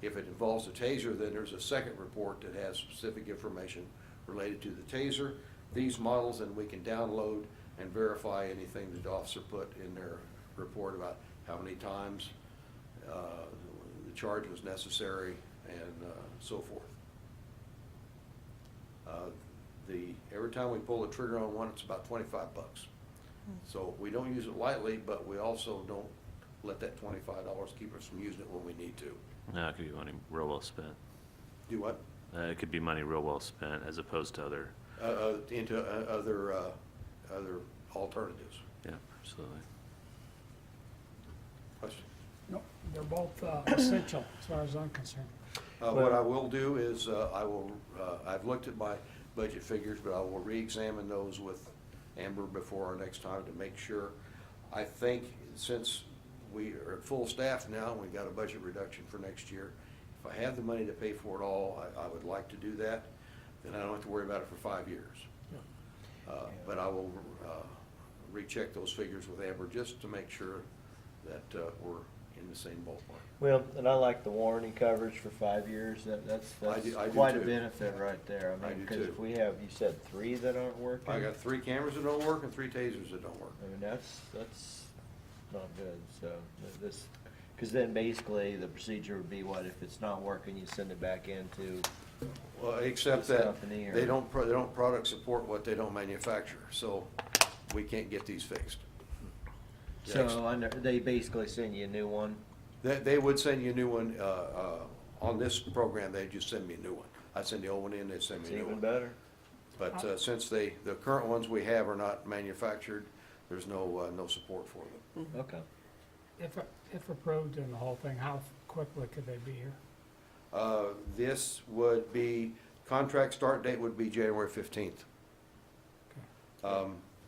If it involves a taser, then there's a second report that has specific information related to the taser. These models, and we can download and verify anything that the officer put in their report about how many times the charge was necessary and so forth. Every time we pull the trigger on one, it's about $25. So we don't use it lightly, but we also don't let that $25 keep us from using it when we need to. No, it could be money real well spent. Do what? It could be money real well spent as opposed to other. Into other alternatives. Yeah, absolutely. Question? No, they're both essential as far as I'm concerned. What I will do is I've looked at my budget figures, but I will re-examine those with Amber before our next time to make sure. I think since we are at full staff now, and we've got a budget reduction for next year, if I have the money to pay for it all, I would like to do that. Then I don't have to worry about it for 5 years. But I will recheck those figures with Amber just to make sure that we're in the same ballpark. Well, and I like the warranty coverage for 5 years. That's I do quite a too. benefit right there. I I mean, do because too. if we have, you said 3 that aren't working. I got 3 cameras that don't work and 3 tasers that don't work. I mean, that's not good. So this, because then basically the procedure would be what, if it's not working, you send it back into. Well, except this that company or- they don't product support what they don't manufacture, so we can't get these fixed. So they basically send you a new one. They would send you a new one, on this program, they'd just send me a new one. I'd send the old one in, they'd send me It's a new even one. better. But since the current ones we have are not manufactured, there's no support for them. Okay. If approved in the whole thing, how quickly could they be here? This would be, contract start date would be January 15th.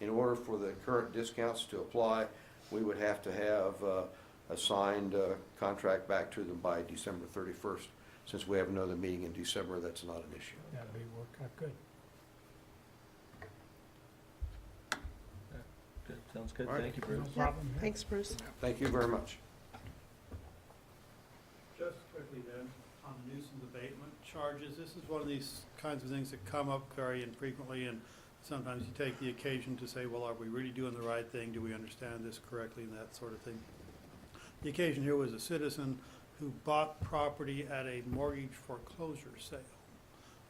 In order for the current discounts to apply, we would have to have a signed contract back to them by December 31st. Since we have another meeting in December, that's not an issue. That'd be work out good. Good. Sounds good. All right. Thank you, Bruce. No problem. Thanks, Bruce. Thank you very much. Just quickly then, on nuisance abatement charges, this is one of these kinds of things that come up very infrequently, and sometimes you take the occasion to say, well, are we really doing the right thing? Do we understand this correctly, and that sort of thing. The occasion here was a citizen who bought property at a mortgage foreclosure sale.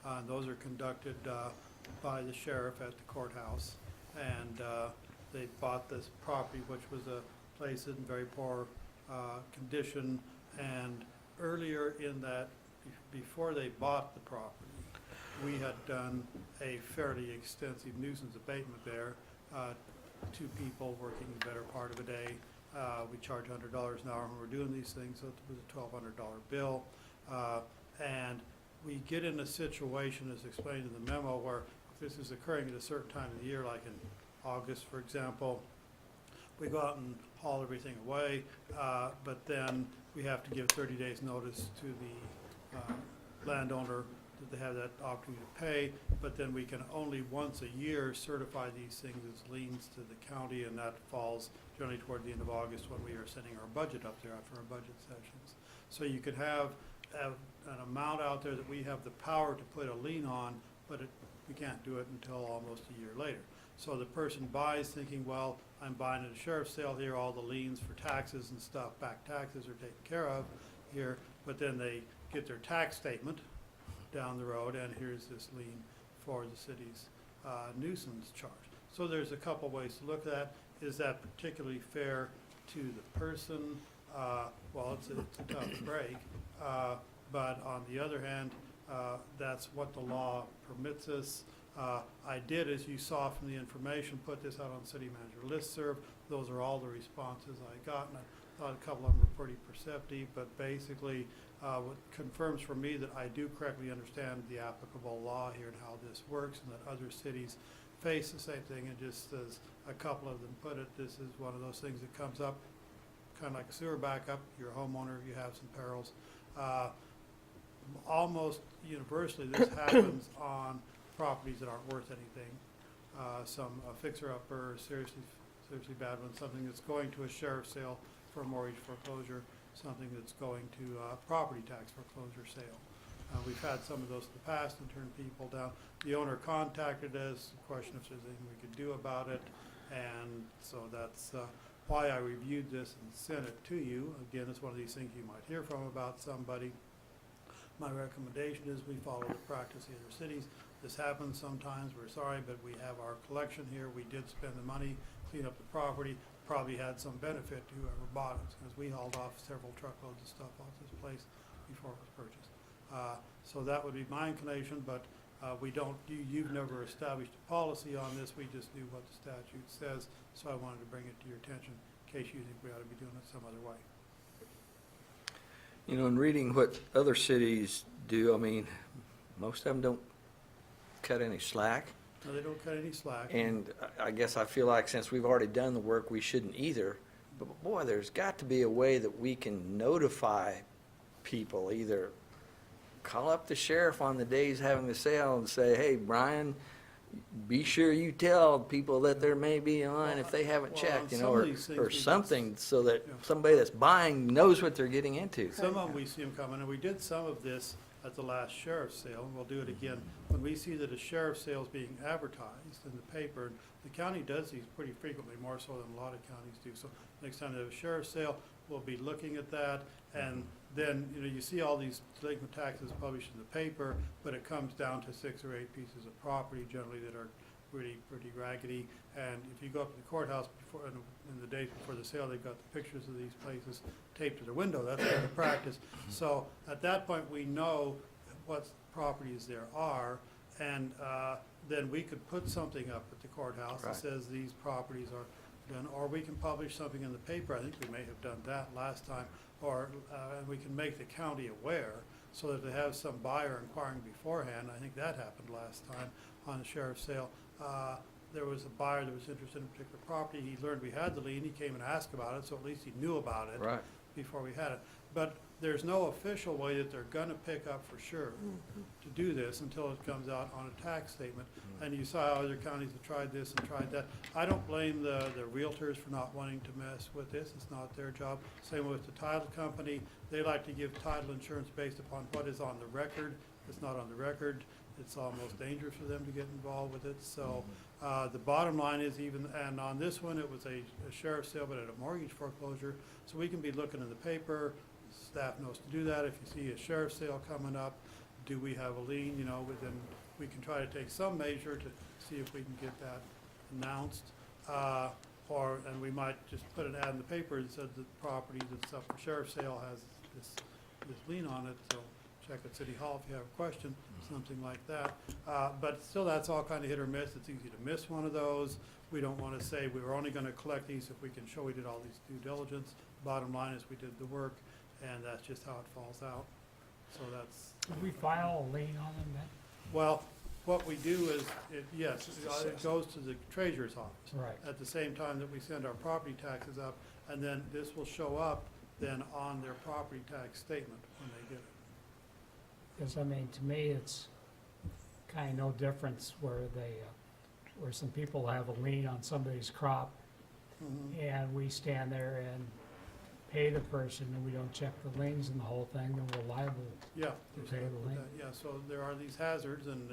And those are conducted by the sheriff at the courthouse. And they bought this property, which was a place in very poor condition. And earlier in that, before they bought the property, we had done a fairly extensive nuisance abatement there. 2 people working the better part of a day. We charge $100 an hour when we're doing these things, so it was a $1,200 bill. And we get in a situation, as explained in the memo, where if this is occurring at a certain time of the year, like in August, for example, we go out and haul everything away, but then we have to give 30 days notice to the landowner, that they have that opportunity to pay, but then we can only once a year certify these things as liens to the county, and that falls generally toward the end of August when we are sending our budget up there after our budget sessions. So you could have an amount out there that we have the power to put a lien on, but we can't do it until almost a year later. So the person buys thinking, well, I'm buying at a sheriff's sale here, all the liens for taxes and stuff, back taxes are taken care of here, but then they get their tax statement down the road, and here's this lien for the city's nuisance charge. So there's a couple ways to look at that. Is that particularly fair to the person? Well, it's a tough break, but on the other hand, that's what the law permits us. I did, as you saw from the information, put this out on City Manager listserv. Those are all the responses I got, and I thought a couple of them were pretty perceptive, but basically what confirms for me that I do correctly understand the applicable law here and how this works, and that other cities face the same thing. And just as a couple of them put it, this is one of those things that comes up kind of like a sewer backup. You're a homeowner, you have some perils. Almost universally, this happens on properties that aren't worth anything. Some fixer-upper, seriously bad one, something that's going to a sheriff's sale for a mortgage foreclosure, something that's going to property tax foreclosure sale. We've had some of those in the past and turned people down. The owner contacted us, question if there's anything we could do about it, and so that's why I reviewed this and sent it to you. Again, it's one of these things you might hear from about somebody. My recommendation is we follow the practice of other cities. This happens sometimes, we're sorry, but we have our collection here. We did spend the money, clean up the property, probably had some benefit to whoever bought it, because we hauled off several truckloads of stuff off this place before it was purchased. So that would be my inclination, but we don't, you've never established a policy on this. We just knew what the statute says, so I wanted to bring it to your attention in case you think we ought to be doing it some other way. You know, in reading what other cities do, I mean, most of them don't cut any slack. No, they don't cut any slack. And I guess I feel like since we've already done the work, we shouldn't either. But boy, there's got to be a way that we can notify people, either call up the sheriff on the days having the sale and say, hey, Brian, be sure you tell people that there may be a line if they haven't checked, you know, or something, so that somebody that's buying knows what they're getting into. Some of them we see them coming, and we did some of this at the last sheriff's sale, and we'll do it again. When we see that a sheriff's sale is being advertised in the paper, and the county does these pretty frequently, more so than a lot of counties do. So next time there's a sheriff's sale, we'll be looking at that, and then, you know, you see all these delinquent taxes published in the paper, but it comes down to 6 or 8 pieces of property generally that are pretty raggedy. And if you go up to the courthouse before, in the days before the sale, they've got the pictures of these places taped to their window. That's kind of practice. So at that point, we know what properties there are, and then we could put something up at the courthouse that says these properties are done, or we can publish something in the paper. I think we may have done that last time, or and we can make the county aware so that they have some buyer inquiring beforehand. I think that happened last time on the sheriff's sale. There was a buyer that was interested in a particular property. He learned we had the lien. He came and asked about it, so at least he knew about it before we had it. But there's no official way that they're going to pick up for sure to do this until it comes out on a tax statement. And you saw how other counties have tried this and tried that. I don't blame the realtors for not wanting to mess with this. It's not their job. Same with the title company. They like to give title insurance based upon what is on the record. If it's not on the record, it's almost dangerous for them to get involved with it. So the bottom line is, even, and on this one, it was a sheriff's sale, but at a mortgage foreclosure. So we can be looking in the paper. Staff knows to do that. If you see a sheriff's sale coming up, do we have a lien? You know, then we can try to take some measure to see if we can get that announced. And we might just put an ad in the paper that said the property that's up for sheriff's sale has this lien on it. So check at City Hall if you have a question, something like that. But still, that's all kind of hit or miss. It's easy to miss one of those. We don't want to say we were only going to collect these if we can show we did all these due diligence. Bottom line is we did the work, and that's just how it falls out. So that's. Did we file a lien on them then? Well, what we do is, yes, it goes to the treasurer's office. Right. At the same time that we send our property taxes up, and then this will show up then on their property tax statement when they get it. Because, I mean, to me, it's kind of no difference where where some people have a lien on somebody's crop, and we stand there and pay the person, and we don't check the liens and the whole thing, then we're liable Yeah. to pay the lien. Yeah, so there are these hazards, and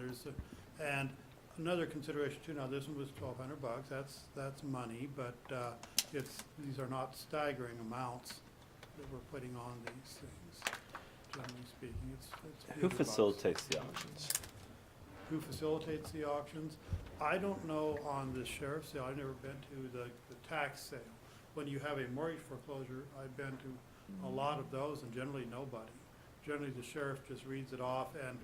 and another consideration too, now this one was $1,200, that's money, but, these are not staggering amounts that we're putting on these things, generally speaking, it's Who bigger bucks. facilitates the auctions? Who facilitates the auctions? I don't know on the sheriff's sale, I've never been to the tax sale. When you have a mortgage foreclosure, I've been to a lot of those, and generally nobody. Generally, the sheriff just reads it off, and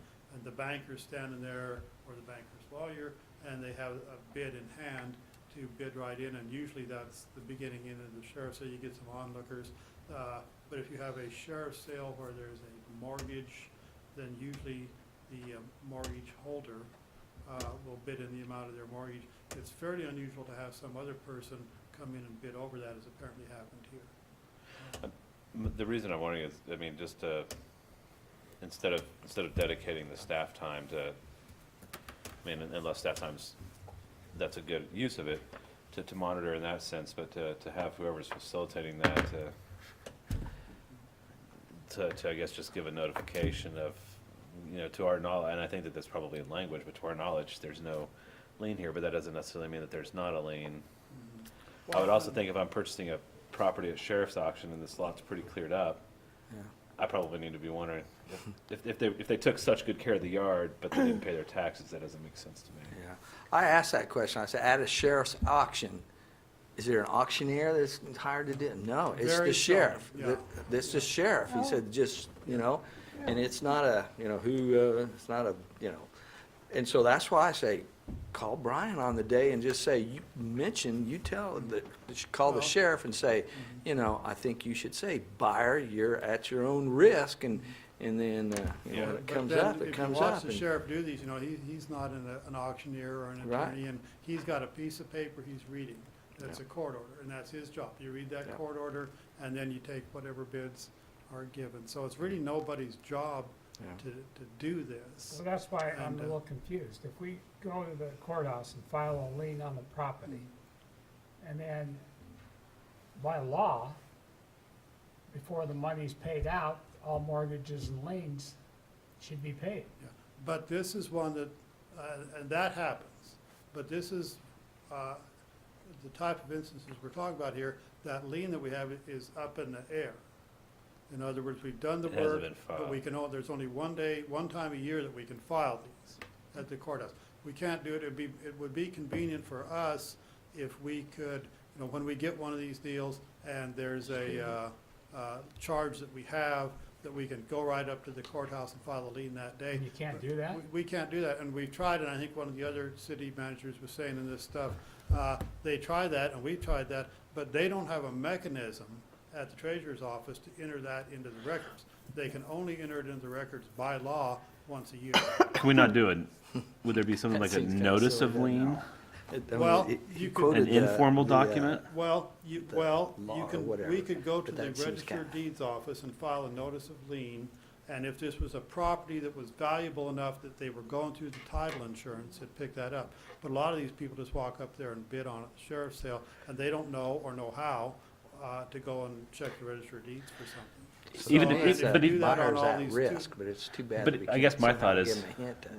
the banker's standing there, or the banker's lawyer, and they have a bid in hand to bid right in, and usually that's the beginning in of the sheriff's sale, you get some onlookers. But if you have a sheriff's sale where there's a mortgage, then usually the mortgage holder will bid in the amount of their mortgage. It's fairly unusual to have some other person come in and bid over that, as apparently happened here. The reason I'm wondering is, I mean, just to, instead of dedicating the staff time to, I mean, unless staff time's, that's a good use of it, to monitor in that sense, but to have whoever's facilitating that to I guess just give a notification of, you know, to our knowledge, and I think that that's probably in language, but to our knowledge, there's no lien here, but that doesn't necessarily mean that there's not a lien. I would also think if I'm purchasing a property at sheriff's auction and this lot's pretty cleared up, Yeah. I probably need to be wondering, if they took such good care of the yard, but they didn't pay their taxes, that doesn't make sense to me. Yeah. I asked that question. I said, at a sheriff's auction, is there an auctioneer that's hired to do it? No, it's Very the sheriff. seldom, yeah. This is sheriff. He said, just, you know, and it's not a, you know, it's not a, you know. And so that's why I say, call Brian on the day and just say, you tell, call the sheriff and say, you know, I think you should say, buyer, you're at your own risk, and then, you know, when it But comes then up, it comes If you watch up. the and- sheriff do these, you know, he's not an auctioneer or an Right. attorney, and he's got a piece of paper he's reading. That's a court order, and that's his job. You read that Yeah. court order, and then you take whatever bids are given. So it's really nobody's job Yeah. to do this. Well, that's why I'm And, a little confused. If we go to the courthouse and file a lien on the property, and then by law, before the money's paid out, all mortgages and liens should be paid. Yeah. But this is one that, and that happens, but this is the type of instances we're talking about here, that lien that we have is up in the air. In other words, we've done the It hasn't work, been but we filed. there's only one time a year that we can file these at the courthouse. We can't do it, it would be convenient for us if we could, you know, when we get one of these deals and there's a charge that we have, that we can go right up to the courthouse and file a lien that day. And you can't do that? We can't do that, and we've tried, and I think one of the other city managers was saying in this stuff, they tried that, and we've tried that, but they don't have a mechanism at the treasurer's office to enter that into the records. They can only enter it into the records by law once a year. Can we not do it? Would there be something That like a seems kinda notice silly, of doesn't it? lien? Well, He you could- quoted An informal document? Well, The law or we whatever, could go to but the that seems register of deeds office and file a notice of lien, and if this was a property that was valuable enough that they were going through the title insurance, it'd pick that up. But a lot of these people just walk up there and bid on it at the sheriff's sale, and they don't know or know how to go and check the register of deeds for something. So Even it's, if- but the it- do that on buyer's all at these risk, but it's too bad But that we I guess can't my somehow thought give is- them a hint to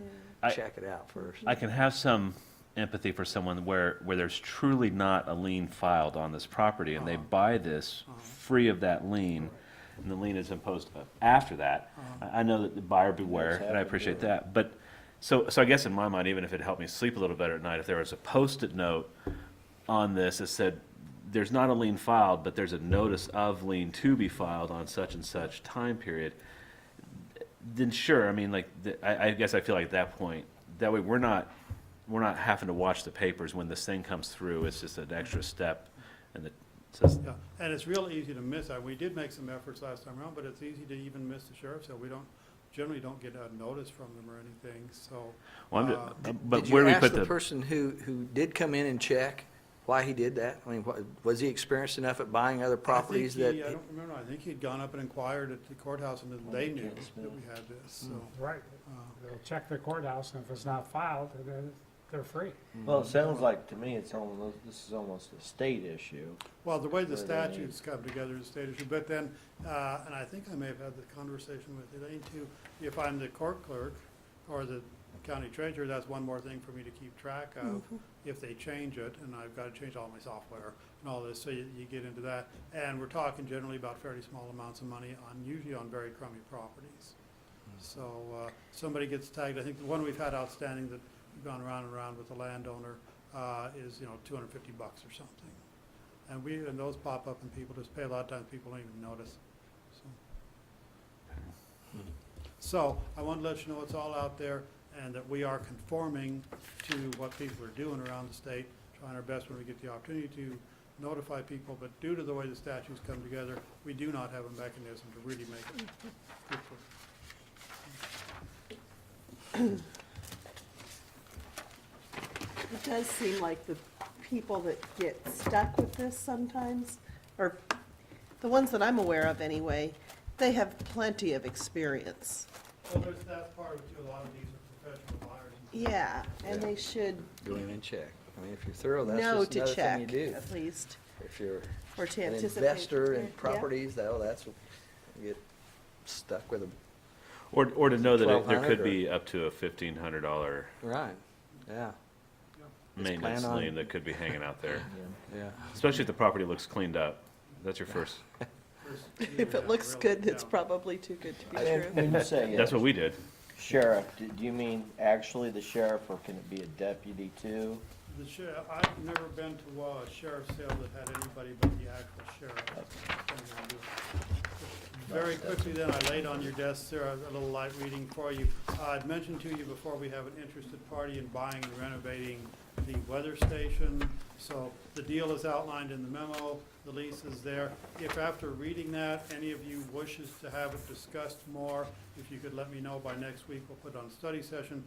I- check it out first. I can have some empathy for someone where there's truly not a lien filed on this property, and they buy this free of that lien, and the lien is imposed after that. I know that the buyer beware, and I appreciate that, but, so I guess in my mind, even if it helped me sleep a little better at night, if there was a Post-it note on this that said, there's not a lien filed, but there's a notice of lien to be filed on such and such time period, then sure, I mean, like, I guess I feel like at that point, that way we're not having to watch the papers when this thing comes through. It's just an extra step, and it says, Yeah, and it's real easy to miss that. We did make some efforts last time around, but it's easy to even miss the sheriff's sale. We generally don't get a notice from them or anything, so. well, uh, but Did where you do we ask put the the, person who did come in and check why he did that? I mean, was he experienced enough at buying other properties I that? think I don't remember, I think he'd gone up and inquired at the courthouse and then they knew that we had this, so. Right. They'll check the courthouse, and if it's not filed, then they're free. Well, it sounds like to me this is almost a state issue. Well, the way the Where they statutes come together is a state issue, but then, and I think I may have had the conversation with Elaine too, if I'm the court clerk or the county treasurer, that's one more thing for me to keep track of if they change it, and I've got to change all my software and all this, so you get into that. And we're talking generally about fairly small amounts of money usually on very crummy properties. So, somebody gets tagged, I think the one we've had outstanding that we've gone around and around with the landowner, is, $250 or something. And those pop up and people just pay, a lot of times people don't even notice, so. So, I want to let you know it's all out there and that we are conforming to what people are doing around the state, trying our best when we get the opportunity to notify people, but due to the way the statutes come together, we do not have a mechanism to really make it good for. It does seem like the people that get stuck with this sometimes, or the ones that I'm aware of anyway, they have plenty of experience. Well, that's part of it too, a lot of these are professional buyers. Yeah, and they should Go in and check. I mean, if you're thorough, that's know just to another thing you check, do. at least, If you're or to an anticipate. investor in Yeah. properties, that's what you get stuck with. Or to know that there 1,200 could or- be up to a $1,500 Right, yeah, maintenance plan on- lien that could be hanging out there, yeah. especially if the property looks cleaned up. That's your first, If it looks good, it's probably too good to be true. When you say that's what we did. sheriff, do you mean actually the sheriff, or can it be a deputy too? The sheriff, I've never been to a sheriff's sale that had anybody but the actual sheriff. Very quickly then, I laid on your desk, Sarah, a little light reading for you. I'd mentioned to you before, we have an interested party in buying and renovating the weather station. So the deal is outlined in the memo, the lease is there. If after reading that, any of you wishes to have it discussed more, if you could let me know by next week, we'll put it on study session.